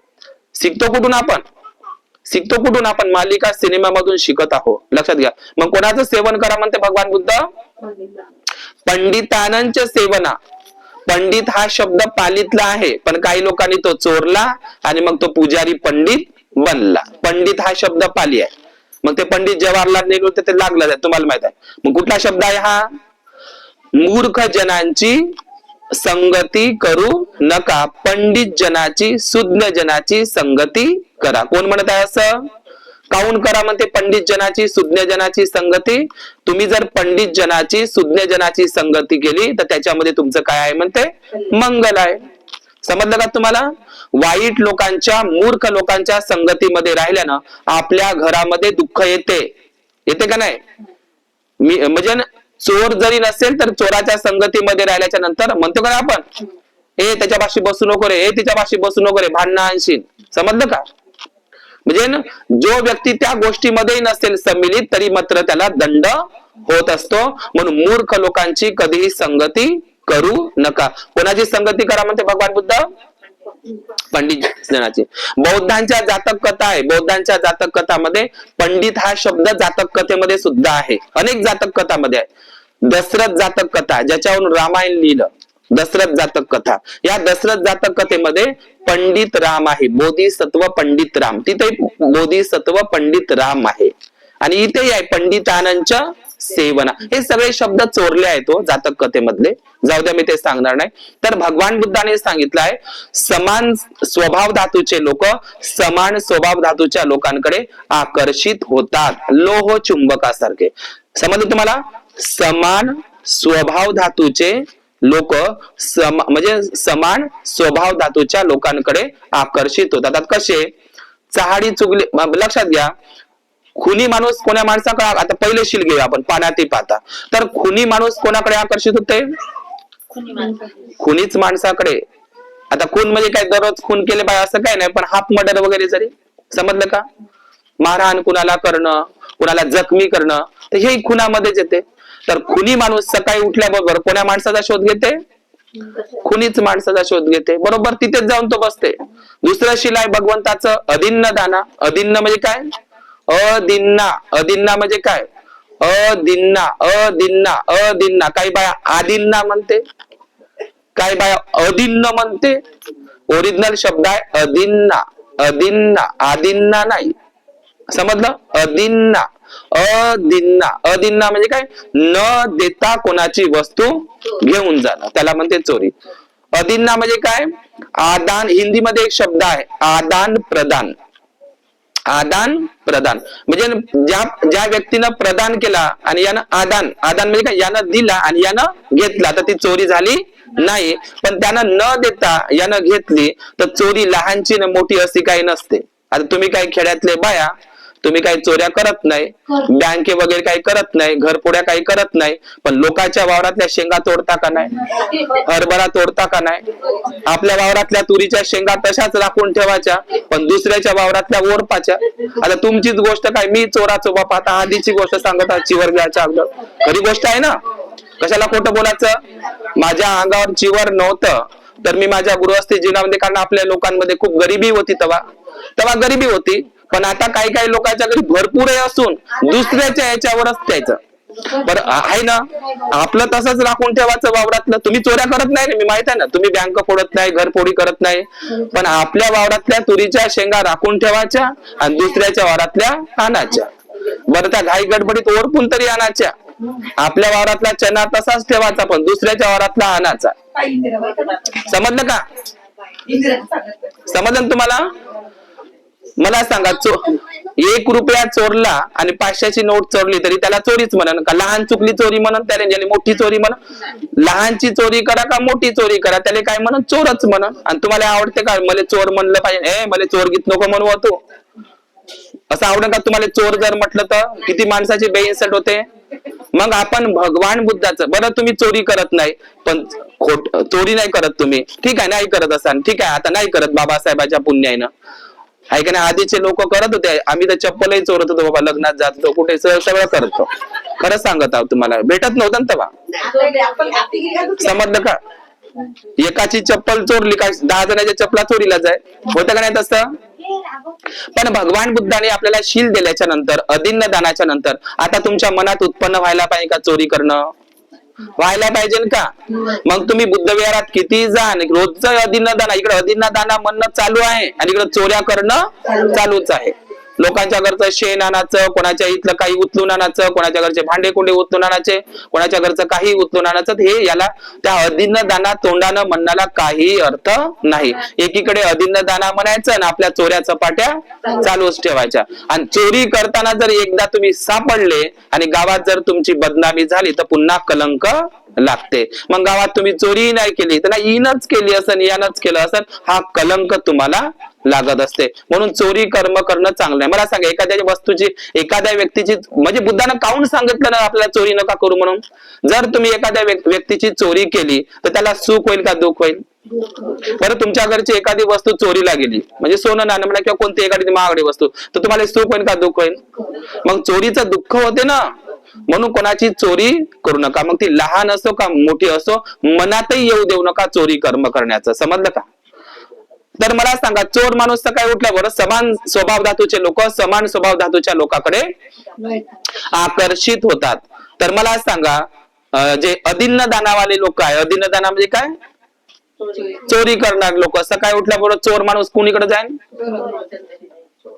शिकतो कुठून आपण? शिकतो कुठून आपण? मालिका सिनेमामधून शिकत आहोत. लक्षात घ्या. मग कोणाचं सेवन करा म्हणते भगवान बुद्ध? पंडितांच्या सेवना. पंडित हा शब्द पालीतला आहे, पण काही लोकांनी तो चोरला आणि मग तो पुजारी पंडित बनला. पंडित हा शब्द पाली आहे. मग ते पंडित जवाहरलाल नेहरू ते लागलं आहे, तुम्हाला माहित आहे. मग कुठला शब्द आहे हा? मूर्ख जनांची संगती करू नका, पंडित जनाची, सुज्ञ जनाची संगती करा. कोण म्हणत आहे असं? काऊन करा म्हणते पंडित जनाची, सुज्ञ जनाची संगती? तुम्ही जर पंडित जनाची, सुज्ञ जनाची संगती केली तर त्याच्यामध्ये तुमचं काय आहे म्हणते? मंगल आहे. समजलं का तुम्हाला? वाईट लोकांच्या, मूर्ख लोकांच्या संगतीमध्ये राहिल्यानं आपल्या घरामध्ये दुःख येते. येते का नाही? म्हणजे चोर जरी नसेल तर चोराच्या संगतीमध्ये राहिल्याच्या नंतर म्हणतो का आपण, ए त्याच्यापाशी बसू नको रे, ए तिच्यापाशी बसू नको रे, भांडणं आणशील. समजलं का? म्हणजे जो व्यक्ती त्या गोष्टीमध्ये नसेल सम्मिलित तरी मात्र त्याला दंड होत असतो. म्हणून मूर्ख लोकांची कधीही संगती करू नका. कोणाची संगती करा म्हणते भगवान बुद्ध? पंडित जनाची. बौद्धांच्या जातक कथा आहे. बौद्धांच्या जातक कथामध्ये पंडित हा शब्द जातक कथेमध्ये सुद्धा आहे. अनेक जातक कथामध्ये आहे. दशरथ जातक कथा, ज्याच्यावरून रामायण लिहिलं, दशरथ जातक कथा. या दशरथ जातक कथेमध्ये पंडित राम आहे. बोधिसत्व पंडित राम. तिथे बोधिसत्व पंडित राम आहे. आणि इथे आहे पंडितांच्या सेवना. हे सगळे शब्द चोरले आहेत तो जातक कथेमधले. जाऊ द्या, मी ते सांगणार नाही. तर भगवान बुद्धाने सांगितलं आहे, समान स्वभाव धातूचे लोक समान स्वभाव धातूच्या लोकांकडे आकर्षित होतात, लोह चुंबकासारखे. समजलं तुम्हाला? समान स्वभाव धातूचे लोक म्हणजे समान स्वभाव धातूच्या लोकांकडे आकर्षित होतात. कसे? चहाडी चुगली. लक्षात घ्या, खुनी माणूस कोण्या माणसाकडे, आता पहिले शील घेऊया आपण, पाण्यात पाहता. तर खुनी माणूस कोणाकडे आकर्षित होते? खुनीच माणसाकडे. आता खून म्हणजे काय? दररोज खून केले पाहिजे असं काय नाही, पण हाफ मर्डर वगैरे जरी. समजलं का? मारहाण कुणाला करणं, कुणाला जखमी करणं, तर हे खुनामध्येच येते. तर खुनी माणूस सकाळी उठल्याबरोबर कोण्या माणसाचा शोध घेते? खुनीच माणसाचा शोध घेते. बरोबर तिथेच जाऊन तो बसते. दुसरं शील आहे भगवंताचं, अदिन्न दाना. अदिन्न म्हणजे काय? अदिन्ना. अदिन्ना म्हणजे काय? अदिन्ना, अदिन्ना, अदिन्ना. काही बाया आदिन्ना म्हणते, काही बाया अदिन्न म्हणते. ओरिजिनल शब्द आहे अदिन्ना. अदिन्ना, आदिन्ना नाही. समजलं? अदिन्ना. अदिन्ना. अदिन्ना म्हणजे काय? न देता कोणाची वस्तू घेऊन जाणं, त्याला म्हणते चोरी. अदिन्ना म्हणजे काय? आदान. हिंदीमध्ये एक शब्द आहे आदान प्रदान. आदान प्रदान म्हणजे ज्या व्यक्तीनं प्रदान केला आणि यानं आदान. आदान म्हणजे काय? यानं दिला आणि यानं घेतला, तर ती चोरी झाली नाही. पण त्यानं न देता यानं घेतली तर चोरी लहानची न मोठी अशी काही नसते. आता तुम्ही काही खेड्यातले बाया, तुम्ही काही चोऱ्या करत नाही, बँके वगैरे काही करत नाही, घरपोड्या काही करत नाही, पण लोकांच्या वावरातल्या शेंगा तोडता का नाही? हरभरा तोडता का नाही? आपल्या वावरातल्या तुरीच्या शेंगा तशाच राखून ठेवायच्या, पण दुसऱ्याच्या वावरातल्या ओरपाच्या. आता तुमचीच गोष्ट काय, मी चोराचो बापा, आता आधीची गोष्ट सांगत चिवर घ्यायच्या अगोदर. खरी गोष्ट आहे ना, कशाला खोटं बोलायचं? माझ्या अंगावर चिवर नव्हतं तर मी माझ्या गृहस्थी जीवनामध्ये, कारण आपल्या लोकांमध्ये खूप गरिबी होती, तेव्हा गरिबी होती. पण आता काही काही लोकांच्या घरी भरपूर असून दुसऱ्याच्या याच्यावरच द्यायचं. बरं आहे ना, आपलं तसंच राखून ठेवायचं वावरातलं. तुम्ही चोऱ्या करत नाही ना, मी माहित आहे ना, तुम्ही बँक फोडत नाही, घरफोडी करत नाही, पण आपल्या वावरातल्या तुरीच्या शेंगा राखून ठेवायच्या आणि दुसऱ्याच्या वावरातल्या आणायच्या. बरं त्या घाई गडबडीत ओरपून तरी आणायच्या. आपल्या वावरातला चना तसाच ठेवायचा, पण दुसऱ्याच्या वावरातला आणायचा. समजलं का? समजलं तुम्हाला? मला सांगा, 1 रुपया चोरला आणि 500ची नोट चोरली तरी त्याला चोरीच म्हणन का? लहान चुकली चोरी म्हणन त्याला, ज्याने मोठी चोरी म्हणन? लहानची चोरी करा का मोठी चोरी करा, त्याला काय म्हणन? चोरच म्हणन. आणि तुम्हाला आवडते का मला चोर म्हणलं पाहिजे? मला चोर गीत नको म्हणू तू, असं आवडत का तुम्हाला? चोर जर म्हटलं तर किती माणसाची बेइन्सल्ट होते. मग आपण भगवान बुद्धाचं, बरं तुम्ही चोरी करत नाही, पण चोरी नाही करत तुम्ही, ठीक आहे, नाही करत असाल, ठीक आहे, आता नाही करत बाबासाहेबाच्या पुण्यानं, आहे का नाही? आधीचे लोक करत होते, आम्ही तर चप्पलही चोरत होतो बाबा, लग्नात जात होतो, कुठे सगळं करतो. खरं सांगत आहोत तुम्हाला, भेटत नव्हतं ना तेव्हा. समजलं का? एकाची चप्पल चोरली काय 10 जणांच्या चप्पला चोरीला जाय, होतं का नाही तसं? पण भगवान बुद्धाने आपल्याला शील दिल्याच्या नंतर, अदिन्न दानाच्या नंतर, आता तुमच्या मनात उत्पन्न व्हायला पाहिजे का चोरी करणं? व्हायला पाहिजे का? मग तुम्ही बुद्ध विहारात किती जा, रोजचं अदिन्न दाना, इकडे अदिन्न दाना म्हणणं चालू आहे आणि इकडे चोऱ्या करणं चालूच आहे. लोकांच्या घरचं शेण आणायचं, कोणाच्या इथलं काही उचलून आणायचं, कोणाच्या घरचे भांडे कुंडे उचलून आणायचे, कोणाच्या घरचं काही उचलून आणायचं. हे याला त्या अदिन्न दाना तोंडानं म्हणण्याला काही अर्थ नाही. एकीकडे अदिन्न दाना म्हणायचं आणि आपल्या चोऱ्या चपाट्या चालूच ठेवायच्या. आणि चोरी करताना जर एकदा तुम्ही सापडले आणि गावात जर तुमची बदनामी झाली तर पुन्हा कलंक लागते. मग गावात तुम्ही चोरी नाही केली, त्यांना ईनच केली असं, यानच केलं असं, हा कलंक तुम्हाला लागत असते. म्हणून चोरी कर्म करणं चांगलं आहे. मला सांगा, एखाद्या वस्तूची, एखाद्या व्यक्तीची, म्हणजे बुद्धानं काऊन सांगितलं ना आपल्याला चोरी नका करू म्हणून? जर तुम्ही एखाद्या व्यक्तीची चोरी केली तर त्याला सुख होईल का दुःख होईल? बरं तुमच्या घरची एखादी वस्तू चोरीला गेली, म्हणजे सोनं नाणं म्हणा किंवा कोणती एखादी महागडी वस्तू, तर तुम्हाला सुख होईल का दुःख होईल? मग चोरीचं दुःख होते ना. म्हणून कोणाची चोरी करू नका, मग ती लहान असो का मोठी असो, मनातही येऊ देऊ नका चोरी कर्म करण्याचं. समजलं का? तर मला सांगा, चोर माणूस सकाळी उठल्यावर समान स्वभाव धातूचे लोक समान स्वभाव धातूच्या लोकांकडे आकर्षित होतात. तर मला सांगा, जे अदिन्न दानावाले लोक आहे, अदिन्न दाना म्हणजे काय? चोरी करणार लोक सकाळी उठल्याबरोबर चोर माणूस कुणीकडे जाईल?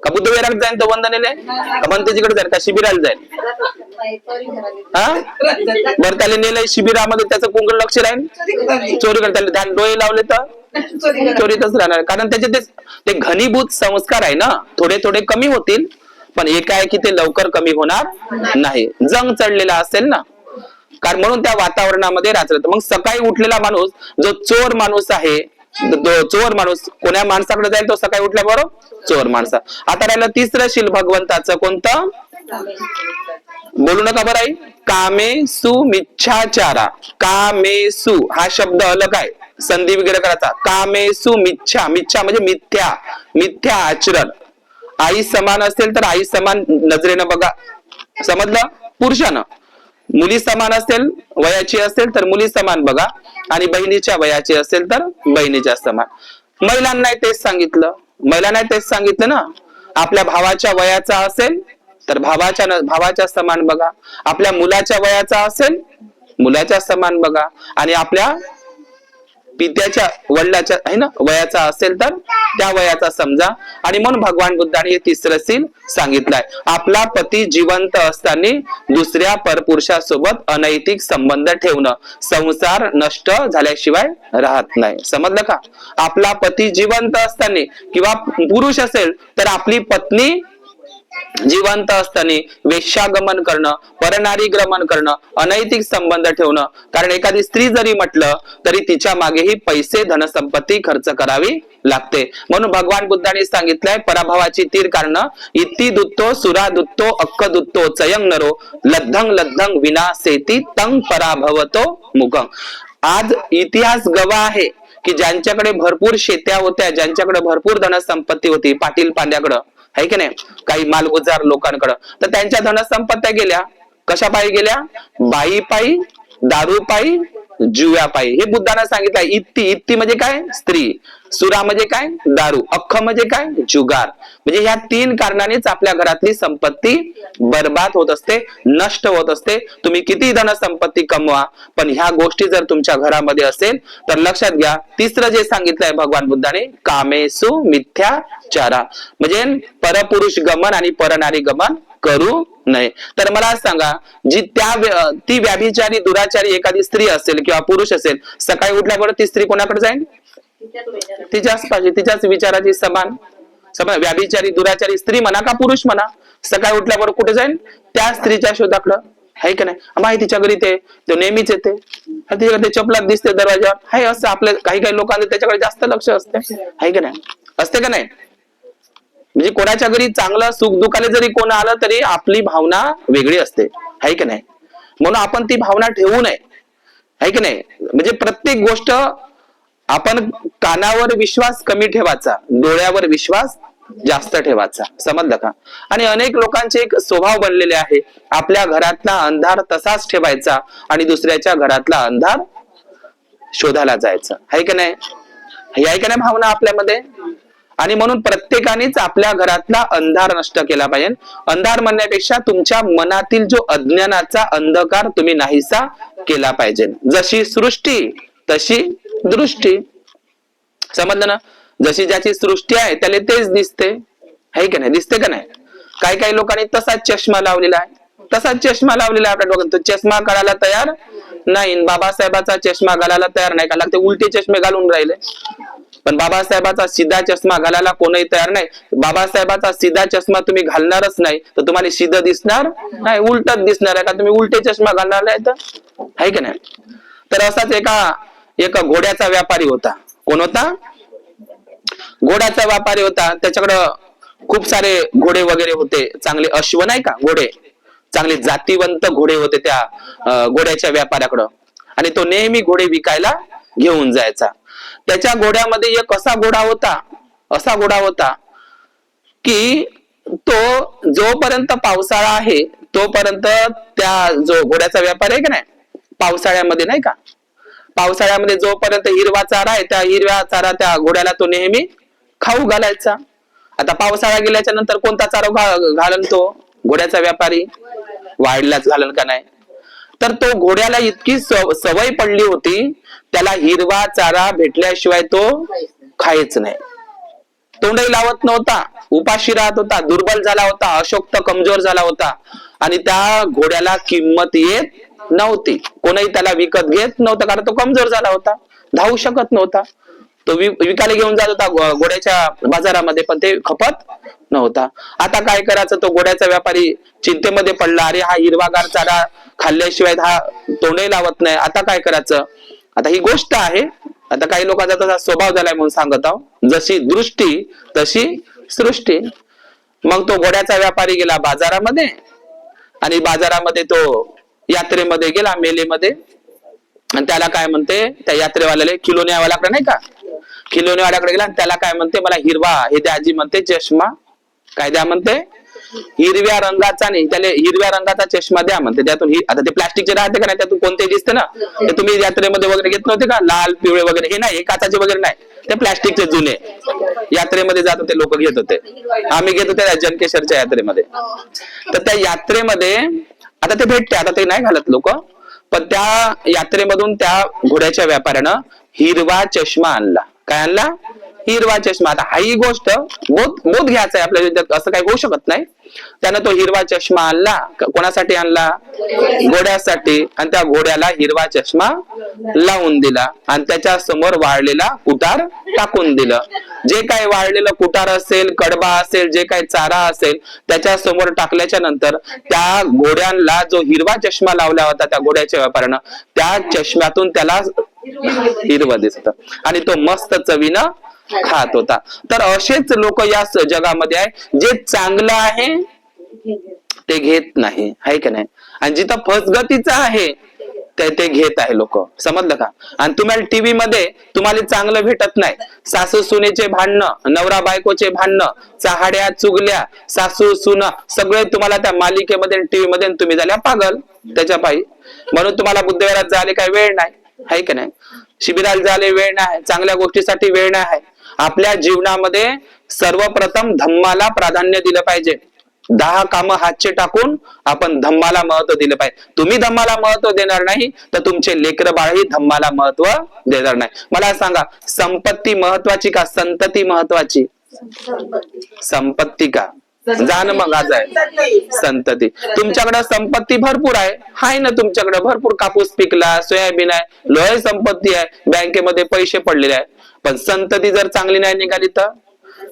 का बुद्ध विहारात जाईल तो वंदनेले, का मनतेजीकडे जाईल, का शिबिराला जाईल? हा, बरं त्याला नेलंय शिबिरामध्ये, त्याचं कोणकडे लक्ष राहील? चोरी करता ध्यान डोळे लावले तर चोरीतच राहणार. कारण त्याचे ते घनीभूत संस्कार आहे ना, थोडे थोडे कमी होतील, पण एकाएकी ते लवकर कमी होणार नाही. जंग चढलेला असेल ना, कारण म्हणून त्या वातावरणामध्ये राहत. मग सकाळी उठलेला माणूस जो चोर माणूस आहे, चोर माणूस कोण्या माणसाकडे जाईल? तो सकाळी उठल्याबरोबर चोर माणसा. आता राहिलं तिसरं शील भगवंताचं, कोणतं? बोलू नका बरं आई. कामेसु मिच्छाचारा. कामेसु हा शब्द अलग आहे, संधी वगैरे करायचा. कामेसु मिच्छा, मिच्छा म्हणजे मिथ्या, मिथ्या आचरण. आई समान असेल तर आई समान नजरेनं बघा, समजलं? पुरुषानं. मुली समान असेल वयाची असेल तर मुली समान बघा, आणि बहिणीच्या वयाची असेल तर बहिणीच्या समान. महिलांना तेच सांगितलं, महिलांना तेच सांगितलं ना. आपल्या भावाच्या वयाचा असेल तर भावाच्या समान बघा, आपल्या मुलाच्या वयाचा असेल मुलाच्या समान बघा, आणि आपल्या पित्याच्या वडिलाच्या आहे ना वयाचा असेल तर त्या वयाचा समजा. आणि म्हणून भगवान बुद्धाने हे तिसरं शील सांगितलंय. आपला पती जिवंत असताना दुसऱ्या परपुरुषासोबत अनैतिक संबंध ठेवणं, संसार नष्ट झाल्याशिवाय राहत नाही. समजलं का? आपला पती जिवंत असताना किंवा पुरुष असेल तर आपली पत्नी जिवंत असताना वेश्यागमन करणं, परनारी गमन करणं, अनैतिक संबंध ठेवणं. कारण एखादी स्त्री जरी म्हटलं तरी तिच्या मागेही पैसे धनसंपत्ती खर्च करावी लागते. म्हणून भगवान बुद्धाने सांगितलंय, पराभवाची तीर कारणं इति दुत्तो सुरा दुत्तो अक्क दुत्तो चयंग नरो लद्धंग लद्धंग विनासेती तंग पराभवतो मुखं. आज इतिहास गवाह आहे की ज्यांच्याकडे भरपूर शेत्या होत्या, ज्यांच्याकडे भरपूर धनसंपत्ती होती, पाटील पांड्याकडं आहे की नाही, काही मालगुजार लोकांकडं, तर त्यांच्या धनसंपत्त्या गेल्या कशा पायी गेल्या? बाई पायी, दारू पायी, जुव्या पायी. हे बुद्धाने सांगितलंय. इत्ती, इत्ती म्हणजे काय? स्त्री. सुरा म्हणजे काय? दारू. अख्ख म्हणजे काय? जुगार. म्हणजे ह्या 3 कारणानेच आपल्या घरातली संपत्ती बर्बाद होत असते, नष्ट होत असते. तुम्ही किती धन संपत्ती कमवा, पण ह्या गोष्टी जर तुमच्या घरामध्ये असेल तर लक्षात घ्या, तिसरं जे सांगितलंय भगवान बुद्धाने, कामेसु मिथ्याचारा, म्हणजे परपुरुष गमन आणि परनारी गमन करू नये. तर मला सांगा, ती व्याभिचारी दुराचारी एखादी स्त्री असेल किंवा पुरुष असेल, सकाळी उठल्याबरोबर ती स्त्री कोणाकडे जाईल? तिच्याच पाहिजे, तिच्याच विचाराची समान व्याभिचारी दुराचारी स्त्री म्हणा का पुरुष म्हणा, सकाळी उठल्याबरोबर कुठे जाईल? त्या स्त्रीच्या शोधाकडं. आहे का नाही? माहिती तिच्या घरी तो नेहमीच येते, तिच्याकडे चपलात दिसते दरवाजावर. आहे असं आपल्या काही लोकांना त्याच्याकडे जास्त लक्ष असते. आहे का नाही? असते का नाही? म्हणजे कोणाच्या घरी चांगलं सुख दुखाले जरी कोण आलं तरी आपली भावना वेगळी असते. आहे की नाही? म्हणून आपण ती भावना ठेवू नये. आहे की नाही? म्हणजे प्रत्येक गोष्ट आपण कानावर विश्वास कमी ठेवायचा, डोळ्यावर विश्वास जास्त ठेवायचा. समजलं का? आणि अनेक लोकांचे एक स्वभाव बनलेले आहे, आपल्या घरातला अंधार तसाच ठेवायचा आणि दुसऱ्याच्या घरातला अंधार शोधायला जायचं. आहे की नाही? हे आहे की नाही भावना आपल्यामध्ये? आणि म्हणून प्रत्येकानेच आपल्या घरातला अंधार नष्ट केला पाहिजे. अंधार म्हणण्यापेक्षा तुमच्या मनातील जो अज्ञानाचा अंधकार तुम्ही नाहीसा केला पाहिजे. जशी सृष्टी तशी दृष्टी. समजलं ना? जशी ज्याची सृष्टी आहे त्याला तेच दिसते. आहे की नाही? दिसते का नाही? काही लोकांनी तसाच चष्मा लावलेला आहे, तसाच चष्मा लावलेला आहे आपल्या डोक्यात. तो चष्मा काढायला तयार नाही, बाबासाहेबाचा चष्मा घालायला तयार नाही, का ते उलटे चष्मे घालून राहिले. पण बाबासाहेबाचा सीधा चष्मा घालायला कोणीही तयार नाही. बाबासाहेबाचा सीधा चष्मा तुम्ही घालणारच नाही तर तुम्हाला सीधा दिसणार नाही, उलटच दिसणार आहे, का तुम्ही उलटे चष्मा घालणार नाही तर. आहे की नाही? तर असाच एका घोड्याचा व्यापारी होता. कोण होता? घोड्याचा व्यापारी होता. त्याच्याकडं खूप सारे घोडे वगैरे होते, चांगले अश्व नाही का, घोडे, चांगले जातीवंत घोडे होते त्या घोड्याच्या व्यापाऱ्याकडं. आणि तो नेहमी घोडे विकायला घेऊन जायचा. त्याच्या घोड्यामध्ये एक असा घोडा होता की तो जोपर्यंत पावसाळा आहे तोपर्यंत त्या जो घोड्याचा व्यापार आहे की नाही, पावसाळ्यामध्ये नाही का, पावसाळ्यामध्ये जोपर्यंत हिरवा चारा आहे त्या हिरव्या चारा त्या घोड्याला तो नेहमी खाऊ घालायचा. आता पावसाळा गेल्याच्या नंतर कोणता चारा घालन तो घोड्याचा व्यापारी? वाढलाच घालन का नाही? तर तो घोड्याला इतकी सवय पडली होती, त्याला हिरवा चारा भेटल्याशिवाय तो खायच नाही. तोंडही लावत नव्हता, उपाशी राहत होता, दुर्बल झाला होता, अशक्त कमजोर झाला होता. आणि त्या घोड्याला किंमत येत नव्हती, कोणीही त्याला विकत घेत नव्हतं, कारण तो कमजोर झाला होता, धावू शकत नव्हता. तो विकायला घेऊन जात होता घोड्याच्या बाजारामध्ये, पण ते खपत नव्हता. आता काय करायचं? तो घोड्याचा व्यापारी चिंतेमध्ये पडला. अरे हा हिरवागार चारा खाल्ल्याशिवाय हा तोंडही लावत नाही, आता काय करायचं? आता ही गोष्ट आहे, आता काही लोकांचा तसा स्वभाव झालाय म्हणून सांगत आहो. जशी दृष्टी तशी सृष्टी. मग तो घोड्याचा व्यापारी गेला बाजारामध्ये, आणि बाजारामध्ये तो यात्रेमध्ये गेला, मेलेमध्ये. आणि त्याला काय म्हणते, त्या यात्रेवाल्याला खिलोनेवाल्याकडे नाही का, खिलोनेवाल्याकडे गेला आणि त्याला काय म्हणते, मला हिरवा हे द्या आजी म्हणते चष्मा. काय द्या म्हणते? हिरव्या रंगाचा नाही, त्याला हिरव्या रंगाचा चष्मा द्या म्हणते. त्यातून आता ते प्लास्टिकचे राहते का नाही, त्यातून कोणते दिसते ना, ते तुम्ही यात्रेमध्ये वगैरे घेत नव्हते का, लाल पिवळे वगैरे, हे नाही, हे काचाचे वगैरे नाही, ते प्लास्टिकचे जुने यात्रेमध्ये जात होते लोक, घेत होते. आम्ही घेत होते जनकेश्वरच्या यात्रेमध्ये. तर त्या यात्रेमध्ये आता ते भेटते, आता ते नाही घालत लोक, पण त्या यात्रेमधून त्या घोड्याच्या व्यापाऱ्यानं हिरवा चष्मा आणला. काय आणला? हिरवा चष्मा. आता हा ही गोष्ट बोध घ्यायचा आहे आपल्या, असं काही होऊ शकत नाही. त्यानं तो हिरवा चष्मा आणला. कोणासाठी आणला? घोड्यासाठी. आणि त्या घोड्याला हिरवा चष्मा लावून दिला आणि त्याच्या समोर वाळलेला कुटार टाकून दिलं. जे काही वाळलेलं कुटार असेल, कडबा असेल, जे काही चारा असेल, त्याच्या समोर टाकल्याच्या नंतर त्या घोड्यांना जो हिरवा चष्मा लावला होता त्या घोड्याच्या व्यापाऱ्यानं, त्या चष्म्यातून त्याला हिरवं दिसत आणि तो मस्त चवीनं खात होता. तर असेच लोक या जगामध्ये आहे, जे चांगलं आहे ते घेत नाही, आहे का नाही? आणि जिथं फसगतीचं आहे ते घेत आहे लोक. समजलं का? आणि तुम्हाला टीव्ही मध्ये तुम्हाला चांगलं भेटत नाही, सासू सुनेचे भांडणं, नवरा बायकोचे भांडणं, चहाड्या चुगल्या, सासू सुना सगळे तुम्हाला त्या मालिकेमध्ये टीव्ही मध्ये, तुम्ही झाल्या पागल त्याच्या पायी. म्हणून तुम्हाला बुद्धविहारात जायला काही वेळ नाही, आहे का नाही? शिबिराला जायला वेळ नाही, चांगल्या गोष्टीसाठी वेळ नाही. आपल्या जीवनामध्ये सर्वप्रथम धम्माला प्राधान्य दिलं पाहिजे. 10 कामं हातचे टाकून आपण धम्माला महत्व दिलं पाहिजे. तुम्ही धम्माला महत्व देणार नाही तर तुमचे लेकर बाळही धम्माला महत्व देणार नाही. मला सांगा, संपत्ती महत्वाची का संतती महत्वाची? संपत्ती का? जाण मग आज आहे संतती. तुमच्याकडे संपत्ती भरपूर आहे, हाय ना, तुमच्याकडे भरपूर कापूस पिकला, सोयाबीन आहे, लोह संपत्ती आहे, बँकेमध्ये पैसे पडलेले आहे, पण संतती जर चांगली नाही निघाली तर,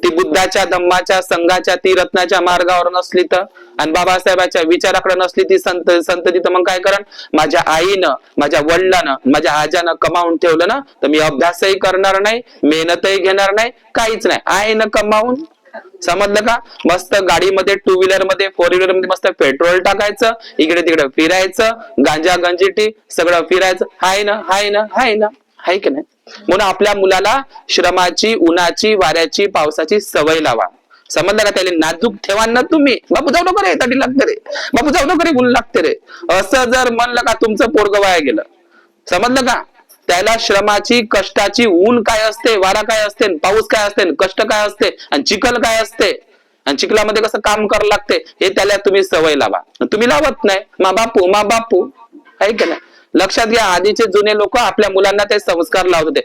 ती बुद्धाच्या धम्माच्या संघाच्या ती रत्नाच्या मार्गावर नसली तर, आणि बाबासाहेबांच्या विचाराकडे नसली ती संतती, तर मग काय करण? माझ्या आईनं, माझ्या वडिलांनं, माझ्या आजानं कमावून ठेवलं ना, तर मी अभ्यासही करणार नाही, मेहनतही घेणार नाही, काहीच नाही. आईनं कमावून, समजलं का? मस्त गाडीमध्ये, 2 व्हीलर मध्ये, 4 व्हीलर मध्ये मस्त पेट्रोल टाकायचं, इकडे तिकडे फिरायचं, गांजा गंजिटी सगळं फिरायचं, हाय ना, हाय ना, हाय ना, हाय की नाही? म्हणून आपल्या मुलाला श्रमाची, उन्हाची, वाऱ्याची, पावसाची सवय लावा. समजलं का? त्याला नाजूक ठेवा ना तुम्ही. बापू जाऊ नको रे, तडी लागते रे, बापू जाऊ नको रे, गुण लागते रे, असं जर म्हणलं का तुमचं पोरग वाया गेलं. समजलं का? त्याला श्रमाची, कष्टाची, ऊन काय असते, वारा काय असते, पाऊस काय असते, कष्ट काय असते, आणि चिखल काय असते, आणि चिखलामध्ये कसं काम करावं लागते, हे त्याला तुम्ही सवय लावा. तुम्ही लावत नाही. मा बापू आहे का नाही? लक्षात घ्या, आधीचे जुने लोक आपल्या मुलांना ते संस्कार लावत होते.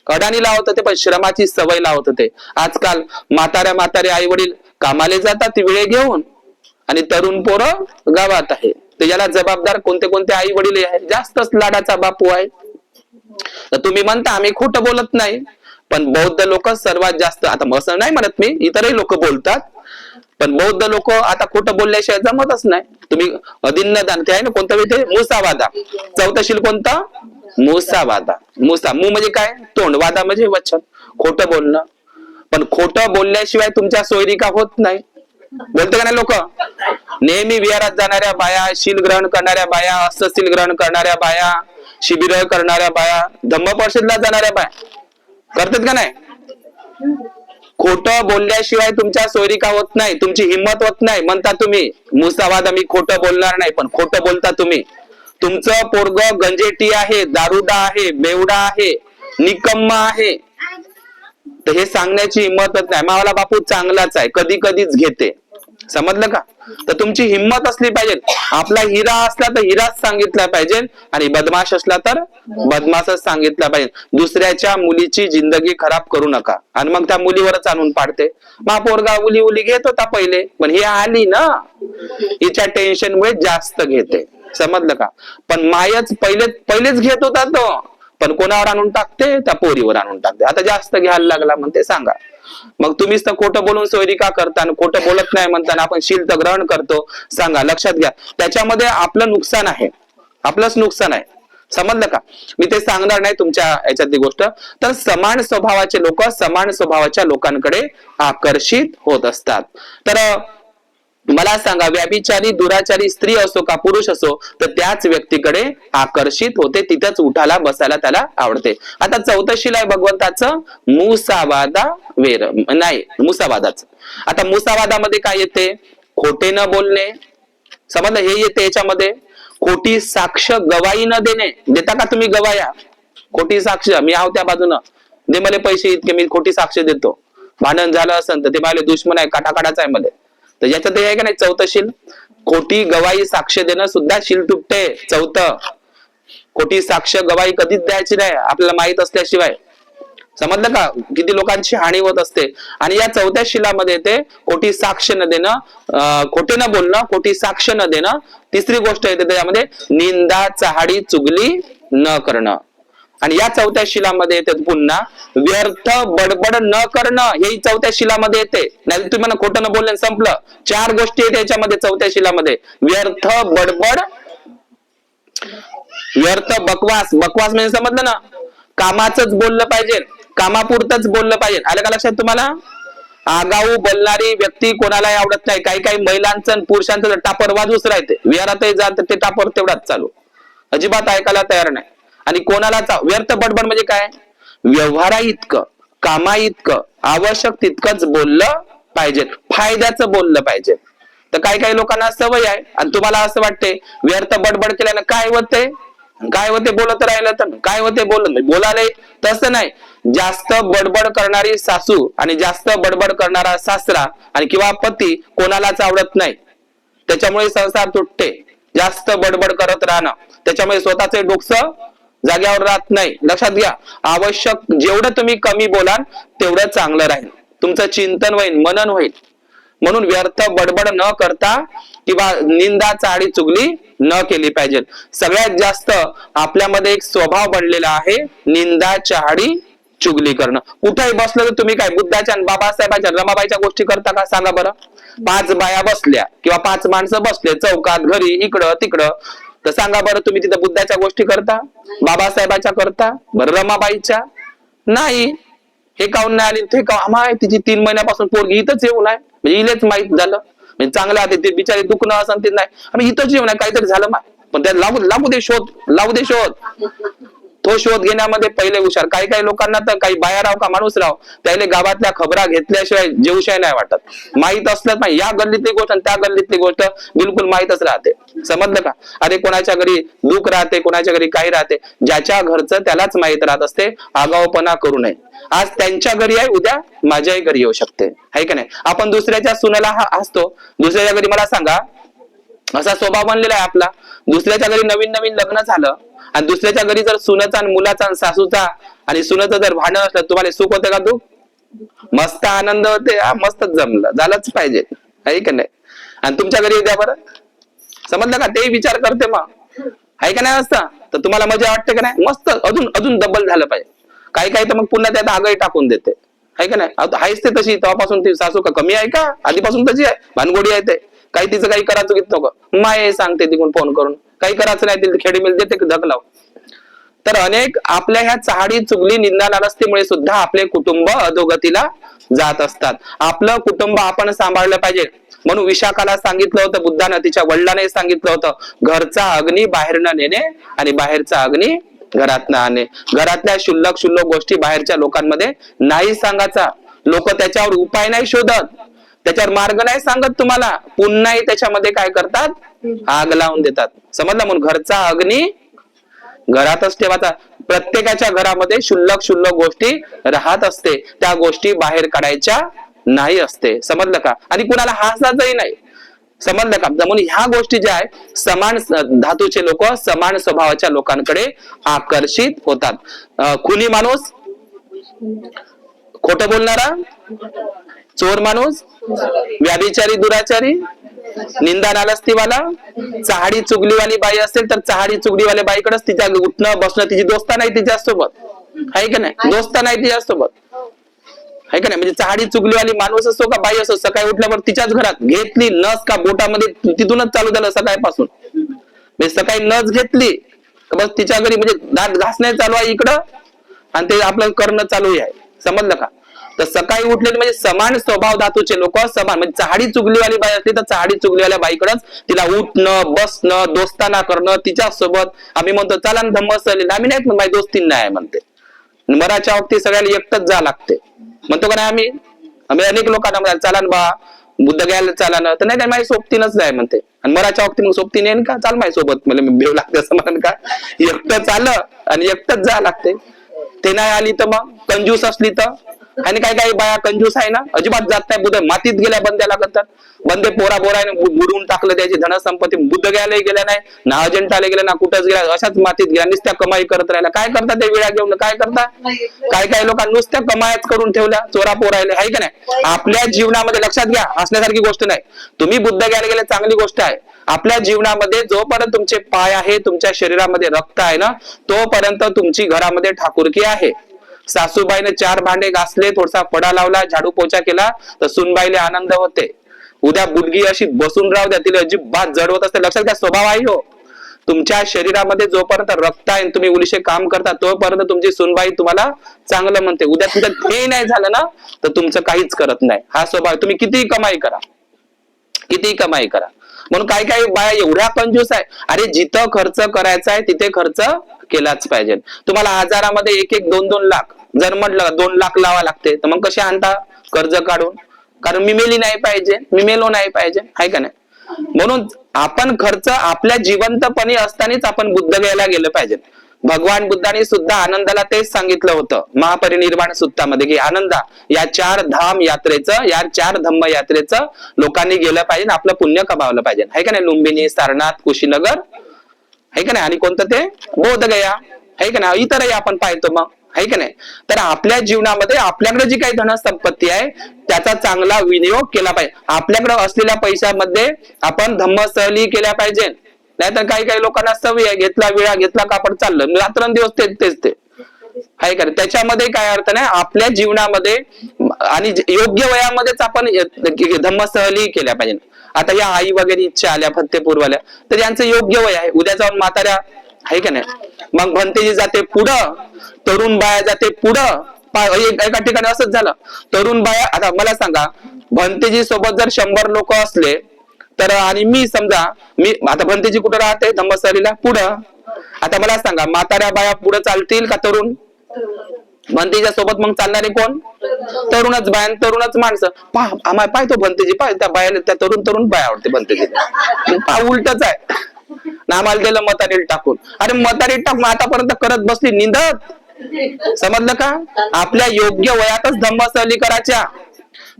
अडाणी लावत होते, पण श्रमाची सवय लावत होते. आजकाल म्हातारे आई वडील कामाले जातात वेळे घेऊन, आणि तरुण पोरं गावात आहे. तर याला जबाबदार कोणते आई वडील आहे? जास्तच लाडाचा बापू आहे. तर तुम्ही म्हणता आम्ही खोटं बोलत नाही, पण बौद्ध लोक सर्वात जास्त, आता असं नाही म्हणत मी, इतरही लोक बोलतात, पण बौद्ध लोक आता खोटं बोलल्याशिवाय जमतच नाही. तुम्ही अदिन्न दान ते आहे ना, कोणतं ते मुसावादा, चौथशील कोणता? मुसावादा. मू म्हणजे काय? तोंड, वादा म्हणजे वचन, खोटं बोलणं. पण खोटं बोलल्याशिवाय तुमच्या सोयरिका होत नाही. बोलते का नाही लोक? नेहमी विहारात जाणाऱ्या बाया, शील ग्रहण करणाऱ्या बाया, अष्टशील ग्रहण करणाऱ्या बाया, शिबिर करणाऱ्या बाया, धम्म परिषदला जाणाऱ्या बाया करतात का नाही? खोटं बोलल्याशिवाय तुमच्या सोयरिका होत नाही, तुमची हिंमत होत नाही. म्हणता तुम्ही मुसावादा, मी खोटं बोलणार नाही, पण खोटं बोलता तुम्ही. तुमचं पोरग गंजेटी आहे, दारुडा आहे, बेवडा आहे, निकम्मा आहे, तर हे सांगण्याची हिंमतच नाही. मावाला बापू चांगलाच आहे, कधी कधीच घेते. समजलं का? तर तुमची हिंमत असली पाहिजे. आपला हिरा असला तर हिराच सांगितला पाहिजे, आणि बदमाश असला तर बदमाशच सांगितला पाहिजे. दुसऱ्याच्या मुलीची जिंदगी खराब करू नका, आणि मग त्या मुलीवरच आणून पाडते. मा पोरगा उली घेत होता पहिले, पण ही आली ना, हिच्या टेन्शन मुळे जास्त घेते. समजलं का? पण मायच पहिलेच घेत होता तो, पण कोणावर आणून टाकते? त्या पोरीवर आणून टाकते. आता जास्त घ्यायला लागला म्हणते. सांगा मग, तुम्हीच तर खोटं बोलून सोयरिका करता, खोटं बोलत नाही म्हणताना आपण शील तर ग्रहण करतो. सांगा, लक्षात घ्या, त्याच्यामध्ये आपलं नुकसान आहे, आपलंच नुकसान आहे. समजलं का? मी ते सांगणार नाही तुमच्या याच्यातली गोष्ट. तर समान स्वभावाचे लोक समान स्वभावाच्या लोकांकडे आकर्षित होत असतात. तर मला सांगा, व्याभिचारी, दुराचारी स्त्री असो का पुरुष असो, तर त्याच व्यक्तीकडे आकर्षित होते, तिथंच उठायला बसायला त्याला आवडते. आता चौथशील आहे भगवंताचं मुसावादा वेर, नाही मुसावादाच. आता मुसावादामध्ये काय येते? खोटे न बोलणे. समजलं? हे येते याच्यामध्ये. खोटी साक्ष, गवाही न देणे. देता का तुम्ही गवाया? खोटी साक्ष, मी आहो त्या बाजूनं, दे मला पैसे इतके, मी खोटी साक्ष देतो. भांडण झालं असेल तर ते मला दुश्मन आहे, काटाकाटाचा आहे मला, तर याच्यात आहे का नाही? चौथशील. खोटी गवाही साक्ष देणं सुद्धा शील तुटते. चौथं, खोटी साक्ष गवाही कधीच द्यायची नाही आपल्याला माहित असल्याशिवाय. समजलं का? किती लोकांची हानी होत असते. आणि या चौथ्या शिलामध्ये येते खोटी साक्ष न देणं, खोटे न बोलणं, खोटी साक्ष न देणं. तिसरी गोष्ट येते त्याच्यामध्ये निंदा, चहाडी, चुगली न करणं. आणि या चौथ्या शिलामध्ये येते पुन्हा व्यर्थ बडबड न करणं, हेही चौथ्या शिलामध्ये येते. नाही तुम्ही म्हणा खोटं न बोलणं संपलं. 4 गोष्टी आहेत याच्यामध्ये चौथ्या शिलामध्ये. व्यर्थ बडबड, व्यर्थ बकवास. बकवास म्हणजे समजलं ना, कामाचंच बोललं पाहिजे, कामापुरतच बोललं पाहिजे. आलं का लक्षात तुम्हाला? आगाऊ बोलणारी व्यक्ती कोणालाही आवडत नाही. काही महिलांचं पुरुषांचं टापर वाजूच राहते. विहारातही जात ते टापर तेवढाच चालू, अजिबात ऐकायला तयार नाही. आणि कोणाला व्यर्थ बडबड म्हणजे काय? व्यवहारा इतकं, कामा इतकं, आवश्यक तितकंच बोललं पाहिजे, फायद्याचं बोललं पाहिजे. तर काही लोकांना सवय आहे, आणि तुम्हाला असं वाटते व्यर्थ बडबड केल्यानं काय होते? काय होते बोलत राहिलं तर काय होते बोलाले तसं नाही. जास्त बडबड करणारी सासू आणि जास्त बडबड करणारा सासरा आणि किंवा पती कोणालाच आवडत नाही. त्याच्यामुळे संसार तुटते. जास्त बडबड करत राहणं त्याच्यामुळे स्वतःचे डोकं जाग्यावर राहत नाही. लक्षात घ्या, आवश्यक जेवढं तुम्ही कमी बोलाल तेवढं चांगलं राहील. तुमचं चिंतन होईल, मनन होईल. म्हणून व्यर्थ बडबड न करता किंवा निंदा चाडी चुगली न केली पाहिजे. सगळ्यात जास्त आपल्यामध्ये एक स्वभाव बनलेला आहे निंदा चहाडी चुगली करणं. कुठेही बसलं तर तुम्ही काय बुद्धाच्या आणि बाबासाहेबांच्या रमाबाईच्या गोष्टी करता का सांगा बरं. 5 बाया बसल्या किंवा 5 माणसं बसले चौकात घरी इकडं तिकडं, तर सांगा बरं तुम्ही तिथं बुद्धाच्या गोष्टी करता, बाबासाहेबांच्या करता, बरं रमाबाईच्या नाही. हे काऊन नाही आली, ते का आम्हा तिची 3 महिन्यापासून पोरगी इथंच येऊ नाही, म्हणजे इलेच माहित झालं, म्हणजे चांगलं आहे ते बिचारी दुखणं असं ते नाही, आम्ही इथंच येऊ नाही, काहीतरी झालं माय. पण त्या लावू दे शोध, लावू दे शोध. तो शोध घेण्यामध्ये पहिले हुशार. काही काही लोकांना तर काही बाया राव का माणूस राव त्याला गावातल्या खबरा घेतल्याशिवाय जेवशाय नाही वाटत. माहित असलं नाही या गल्लीतली गोष्ट आणि त्या गल्लीतली गोष्ट बिलकुल माहितच राहते. समजलं का. अरे कोणाच्या घरी दुःख राहते, कोणाच्या घरी काही राहते, ज्याच्या घरचं त्यालाच माहित राहत असते. आगाऊपणा करू नये. आज त्यांच्या घरी आहे, उद्या माझ्याही घरी येऊ शकते, आहे का नाही. आपण दुसऱ्याच्या सुनेला हसतो. दुसऱ्याच्या घरी मला सांगा असा स्वभाव बनलेला आहे आपला. दुसऱ्याच्या घरी नवीन नवीन लग्न झालं आणि दुसऱ्याच्या घरी जर सुनेचा आणि मुलाचा आणि सासूचा आणि सुनेचं जर भांडण असलं, तुम्हाला सुख होते का? तू मस्त आनंद होते, मस्तच जमलं, झालंच पाहिजे, आहे का नाही. आणि तुमच्या घरी द्या बरं, समजलं का. ते विचार करते मग, आहे का नाही असता, तर तुम्हाला मजा वाटते का नाही. मस्त अजून अजून डबल झालं पाहिजे. काही काही तर मग पुन्हा त्यात आगही टाकून देते, आहे का नाही. आहेच ते तशी, तेव्हापासून ती सासू का कमी आहे का, आधीपासून तशी आहे, भानगोडी आहे ते. काही तिचं काही करायचं घेत नको, माय सांगते तिकडून फोन करून, काही करायचं नाही तिला खेडी मिळते ते धक लाव. तर अनेक आपल्या ह्या चहाडी चुगली निंदा नालस्तीमुळे सुद्धा आपले कुटुंब अधोगतीला जात असतात. आपलं कुटुंब आपण सांभाळलं पाहिजे. म्हणून विशाखाला सांगितलं होतं बुद्धानं, तिच्या वडिलांनी सांगितलं होतं, घरचा अग्नी बाहेर न नेणे आणि बाहेरचा अग्नी घरात न आणणे. घरातल्या शुल्लक शुल्लक गोष्टी बाहेरच्या लोकांमध्ये नाही सांगायचा. लोक त्याच्यावर उपाय नाही शोधत, त्याच्यावर मार्ग नाही सांगत तुम्हाला, पुन्हाही त्याच्यामध्ये काय करतात, आग लावून देतात. समजलं. म्हणून घरचा अग्नी घरातच ठेवायचा. प्रत्येकाच्या घरामध्ये शुल्लक शुल्लक गोष्टी राहत असते, त्या गोष्टी बाहेर काढायच्या नाही असते. समजलं का. आणि कुणाला हसायचंही नाही. समजलं का. म्हणून ह्या गोष्टी ज्या आहे समान धातूचे लोक समान स्वभावाच्या लोकांकडे आकर्षित होतात. खुनी माणूस, खोटं बोलणारा, चोर माणूस, व्याभिचारी, दुराचारी, निंदा नालस्तीवाला, चहाडी चुगलीवाली बाई असेल तर चहाडी चुगलीवाल्या बाईकडेच तिच्या उठणं बसणं, तिची दोस्ता नाही तिच्यासोबत, आहे का नाही. दोस्ता नाही तिच्यासोबत, आहे का नाही. म्हणजे चहाडी चुगलीवाली माणूस असो का बाई असो, सकाळी उठल्यावर तिच्याच घरात घेतली नस का बोटामध्ये, तिथूनच चालू झालं सकाळपासून. म्हणजे सकाळी नस घेतली बस तिच्या घरी, म्हणजे दात घासणे चालू आहे इकडं आणि ते आपलं करणं चालू आहे. समजलं का. तर सकाळी उठले म्हणजे समान स्वभाव धातूचे लोक समान, म्हणजे चहाडी चुगलीवाली बाई असली तर चहाडी चुगलीवाल्या बाईकडच तिला उठणं बसणं दोस्ताना करणं, तिच्या सोबत आम्ही म्हणतो चला धम्मस आम्ही नाहीत माझी दोस्ती नाही म्हणते. मराच्या बाबतीत सगळ्याला एकटच जा लागते म्हणतो का नाही. आम्ही अनेक लोकांना म्हणतो चला बा बुद्ध घ्यायला चाला ना, तर नाही माझी सोबतीनच जाय म्हणते. आणि मराच्या बाबतीत मग सोबती नाही का, चाल माझ्या सोबत मला भेव लागते असं म्हणून का, एकटं चाललं आणि एकटंच जा लागते. ते नाही आली तर मग कंजूस असली तर, आणि काही काही बाया कंजूस आहे ना अजिबात जात नाही. बुद्ध मातीत गेल्या बंद्याला करतात, बंदे पोरा बोराने बुडवून टाकलं त्याची धनसंपत्ती. बुद्ध घ्यायला गेल्या नाही ना, अजंठाला गेल्या ना, कुठंच गेल्या, अशाच मातीत गेल्या, नुसत्या कमाई करत राहिल्या. काय करतात ते विळा घेऊन, काय करतात काय काय लोकांना नुसत्या कमाईच करून ठेवल्या, चोरा पोरायला, आहे का नाही. आपल्या जीवनामध्ये लक्षात घ्या, हसण्यासारखी गोष्ट नाही. तुम्ही बुद्ध घ्यायला गेले चांगली गोष्ट आहे. आपल्या जीवनामध्ये जोपर्यंत तुमचे पाय आहे, तुमच्या शरीरामध्ये रक्त आहे ना, तोपर्यंत तुमची घरामध्ये ठाकुरकी आहे. सासूबाईने 4 भांडे घासले, थोडासा फडा लावला, झाडू पोचा केला तर सुनबाईले आनंद होते. उद्या बुडगी अशी बसून राहू द्या, तिला अजिबात जडवत असते. लक्षात घ्या, स्वभाव आहे हो. तुमच्या शरीरामध्ये जोपर्यंत रक्त आहे, तुम्ही उलिशे काम करता, तोपर्यंत तुमची सुनबाई तुम्हाला चांगलं म्हणते. उद्या तुमचं हे नाही झालं ना तर तुमचं काहीच करत नाही. हा स्वभाव. तुम्ही कितीही कमाई करा, कितीही कमाई करा. म्हणून काही काही बाया एवढ्या कंजूस आहे, अरे जिथं खर्च करायचा आहे तिथे खर्च केलाच पाहिजे. तुम्हाला हजारामध्ये 1-1, 2-2 लाख जर म्हटलं 2 लाख लावा लागते, तर मग कसे आणता कर्ज काढून. कारण मी मेली नाही पाहिजे, मी मेलो नाही पाहिजे, आहे का नाही. म्हणून आपण खर्च आपल्या जिवंतपणी असतानाच आपण बुद्धगयेला गेलं पाहिजे. भगवान बुद्धांनी सुद्धा आनंदाला तेच सांगितलं होतं महापरिनिर्वाण सूत्रामध्ये की आनंदा या 4 धाम यात्रेचं, या 4 धम्म यात्रेचं लोकांनी गेलं पाहिजे, आपलं पुण्य कमावलं पाहिजे. है का नाही? लुंबिनी, सारनाथ, कुशीनगर, है का नाही? आणि कोणतं ते बोधगया, है का नाही? इतरही आपण पाहतो मग, है का नाही? तर आपल्या जीवनामध्ये आपल्याकडे जी काही धनसंपत्ती आहे त्याचा चांगला विनियोग केला पाहिजे. आपल्याकडे असलेल्या पैशामध्ये आपण धम्मसहली केल्या पाहिजे. नाहीतर काही काही लोकांना सवय आहे, घेतला विळा, घेतला कापड, चाललं रात्रंदिवस तेच ते, आहे का? त्याच्यामध्ये काय अर्थ नाही. आपल्या जीवनामध्ये आणि योग्य वयामध्येच आपण धम्मसहली केल्या पाहिजे. आता या आई वगैरे इच्छा आल्या फत्तेपूरवाल्या, तर यांचं योग्य वय आहे. उद्या जाऊन म्हाताऱ्या, आहे का नाही? मग भंतेजी जाते पुढं, तरुण बाया जाते पुढं. एका ठिकाणी असंच झालं, तरुण बाया. आता मला सांगा, भंतेजी सोबत जर 100 लोक असले तर, आणि मी समजा, मी आता भंतेजी कुठं राहते? धम्मसहलीला पुढं. आता मला सांगा, म्हाताऱ्या बाया पुढे चालतील का तरुण? भंतेजीच्या सोबत मग चालणारे कोण? तरुणच बाया, तरुणच माणसं. आम्हाला पाहतो भंतेजी, त्या बायाला, त्या तरुण बाया आवडते भंतेजी. उलटच आहे ना, आम्हाला दिलं मतारील टाकून. अरे मतारील टाकून आतापर्यंत करत बसली निंदत. समजलं का? आपल्या योग्य वयातच धम्मसहली करायच्या.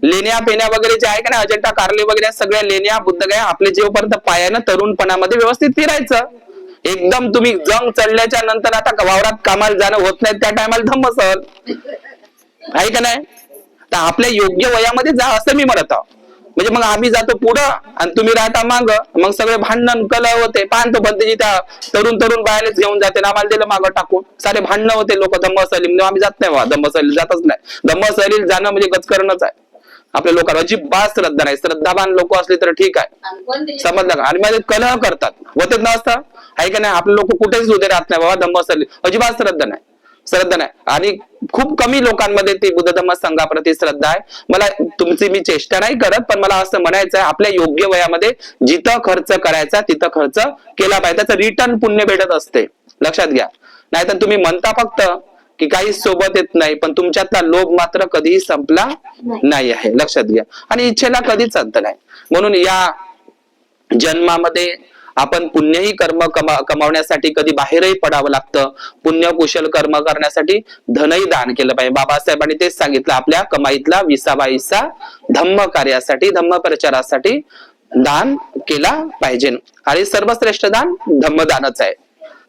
लेण्या पेण्या वगैरे जे आहे का ना, अजंठा कारले वगैरे सगळ्या लेण्या बुद्धगया, आपले जेवपर्यंत पायानं तरुणपणामध्ये व्यवस्थित फिरायचं. एकदम तुम्ही जंग चढल्याच्या नंतर आता वावरात कामाला जाणं होत नाही, त्या टायमाला धम्मसहल, आहे का नाही? तर आपल्या योग्य वयामध्ये जा असं मी म्हणत आहोत. म्हणजे मग आम्ही जातो पुढं आणि तुम्ही राहता माग, मग सगळे भांडण कलह होते. पाहतो भंतेजी त्या तरुण बायालेच घेऊन जाते, आम्हाला दिलं मागं टाकून. सारे भांडणं होते लोक धम्मसहली म्हणजे. आम्ही जात नाही, धम्मसहली जातच नाही. धम्मसहलीला जाणं म्हणजे गचकरणच आहे. आपल्या लोकांना अजिबात श्रद्धा नाही. श्रद्धावान लोक असले तर ठीक आहे, समजलं का? आणि मध्ये कलह करतात, होतेच नसतं, आहे का नाही? आपले लोक कुठेच उभे राहत नाही बाबा धम्मसहली, अजिबात श्रद्धा नाही. आणि खूप कमी लोकांमध्ये ती बुद्ध धम्म संघाप्रती श्रद्धा आहे. मला तुमची मी चेष्टा नाही करत, पण मला असं म्हणायचं आहे, आपल्या योग्य वयामध्ये जिथं खर्च करायचा तिथं खर्च केला पाहिजे. त्याचं रिटर्न पुण्य भेटत असते, लक्षात घ्या. नाहीतर तुम्ही म्हणता फक्त की काही सोबत येत नाही, पण तुमच्यातला लोभ मात्र कधीही संपला नाही आहे, लक्षात घ्या. आणि इच्छेला कधीच अंत नाही. म्हणून या जन्मामध्ये आपण पुण्यही कर्म कमावण्यासाठी कधी बाहेरही पडावं लागतं. पुण्य कुशल कर्म करण्यासाठी धनही दान केलं पाहिजे. बाबासाहेबांनी तेच सांगितलं, आपल्या कमाईतला 20वा हिस्सा धम्म कार्यासाठी, धम्म प्रचारासाठी दान केला पाहिजे. आणि सर्वश्रेष्ठ दान धम्मदानच आहे,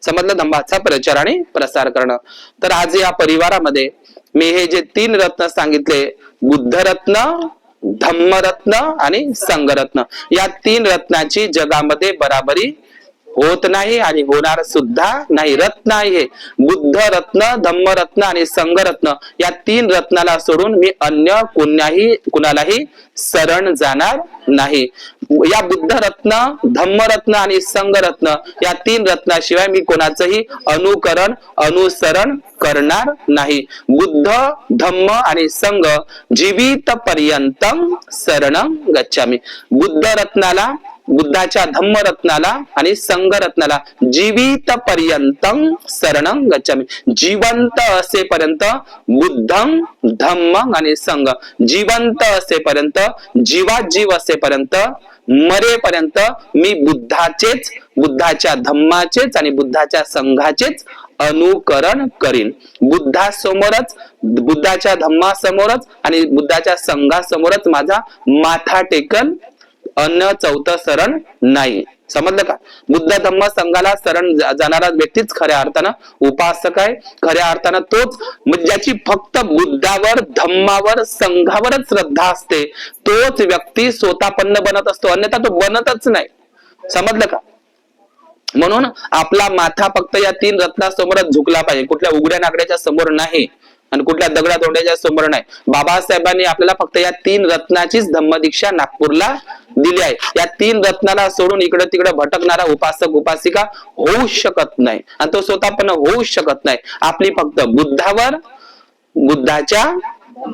समजलं? धम्माचा प्रचार आणि प्रसार करणं. तर आज या परिवारामध्ये मी हे जे 3 रत्न सांगितले, बुद्धरत्न, धम्मरत्न आणि संघरत्न, या 3 रत्नाची जगामध्ये बराबरी होत नाही आणि होणार सुद्धा नाही. रत्न आहे हे बुद्ध रत्न, धम्मरत्न आणि संघरत्न. या 3 रत्नाला सोडून मी अन्य कुणालाही शरण जाणार नाही. या बुद्ध रत्न, धम्मरत्न आणि संघरत्न या 3 रत्नाशिवाय मी कोणाचंही अनुसरण करणार नाही. बुद्ध, धम्म आणि संघ जीवित पर्यंतम शरणं गच्छामि. बुद्ध रत्नाला, बुद्धाच्या धम्मरत्नाला आणि संघरत्नाला जीवित पर्यंतम शरणं गच्छामि. जिवंत असेपर्यंत बुद्धं, धम्म आणि संघ, जिवंत असेपर्यंत, जीवात जीव असेपर्यंत, मरेपर्यंत मी बुद्धाच्या धम्माचेच आणि बुद्धाच्या संघाचेच अनुकरण करीन. बुद्धासमोरच, बुद्धाच्या धम्मासमोरच आणि बुद्धाच्या संघासमोरच माझा माथा टेकन, अन्न चौथं शरण नाही. समजलं का? बुद्ध धम्म संघाला शरण जाणारा व्यक्तीच खऱ्या अर्थानं उपासक आहे. खऱ्या अर्थानं तोच, ज्याची फक्त बुद्धावर, धम्मावर, संघावरच श्रद्धा असते, तोच व्यक्ती स्वतःपन्न बनत असतो, अन्यथा तो बनतच नाही. समजलं का? म्हणून आपला माथा फक्त या 3 रत्नासमोरच झुकला पाहिजे, कुठल्या उघड्या नागड्याच्या समोर नाही आणि कुठल्या दगडा तोंड्याच्या समोर नाही. बाबासाहेबांनी आपल्याला फक्त या 3 रत्नाचीच धम्मदीक्षा नागपूरला दिली आहे. या 3 रत्नाला सोडून इकडे तिकडे भटकणारा उपासक उपासिका होऊ शकत नाही आणि तो स्वतः पण होऊ शकत नाही. आपली फक्त बुद्धावर, बुद्धाच्या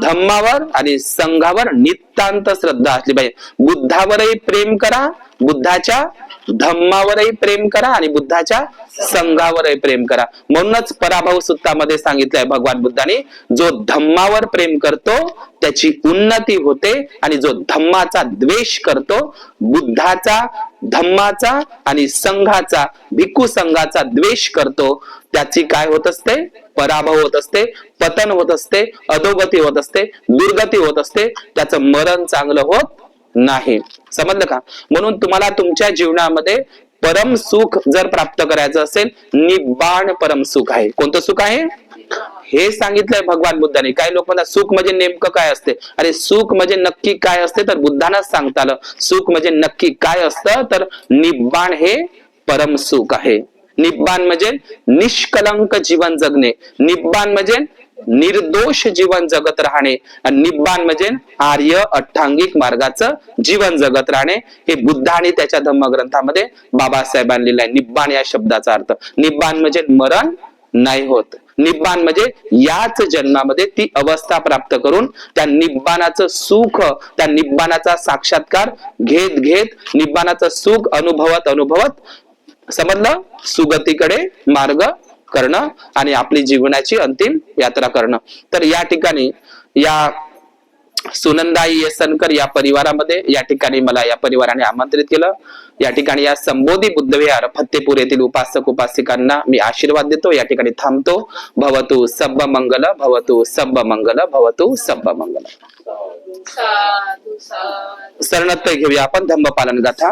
धम्मावर आणि संघावर नितांत श्रद्धा असली पाहिजे. बुद्धावरही प्रेम करा, बुद्धाच्या धम्मावरही प्रेम करा आणि बुद्धाच्या संघावरही प्रेम करा. म्हणूनच पराभव सूत्रामध्ये सांगितलंय भगवान बुद्धाने, जो धम्मावर प्रेम करतो त्याची उन्नती होते आणि जो धम्माचा द्वेष करतो, बुद्धाचा, धम्माचा आणि संघाचा, भिक्खू संघाचा द्वेष करतो, त्याची काय होत असते? पराभव होत असते, पतन होत असते, अधोगती होत असते, दुर्गती होत असते, त्याचं मरण चांगलं होत नाही. समजलं का? म्हणून तुम्हाला तुमच्या जीवनामध्ये परम सुख जर प्राप्त करायचं असेल, निब्बाण परम सुख आहे. कोणतं सुख आहे हे सांगितलंय भगवान बुद्धाने. काही लोक म्हणतात सुख म्हणजे नेमकं काय असते? अरे सुख म्हणजे नक्की काय असते तर बुद्धानच सांगता आलं. सुख म्हणजे नक्की काय असतं तर निब्बाण हे परम सुख आहे. निब्बाण म्हणजे निष्कलंक जीवन जगणे, निब्बाण म्हणजे निर्दोष जीवन जगत राहणे, आणि निब्बाण म्हणजे आर्य अठ्ठांगिक मार्गाचं जीवन जगत राहणे. हे बुद्धाने त्याच्या धम्मग्रंथामध्ये बाबासाहेबांनी लिहिलंय. निब्बाण या शब्दाचा अर्थ, निब्बाण म्हणजे मरण नाही होत. निब्बाण म्हणजे याच जन्मामध्ये ती अवस्था प्राप्त करून त्या निब्बाणाचं सुख, त्या निब्बाणाचा साक्षात्कार घेत घेत, निब्बाणाचं सुख अनुभवत अनुभवत, समजलं, सुगतीकडे मार्ग करणं आणि आपली जीवनाची अंतिम यात्रा करणं. तर या ठिकाणी या सुनंदाई येसनकर या परिवारामध्ये, या ठिकाणी मला या परिवाराने आमंत्रित केलं. या ठिकाणी या संबोधी बुद्धविहार फत्तेपूर येथील उपासक उपासिकांना मी आशीर्वाद देतो. या ठिकाणी थांबतो. भवतु सब्ब मंगल, भवतु सब्ब मंगल, भवतु सब्ब मंगल. शरणत्व घेऊया आपण धम्म पालन गाथा.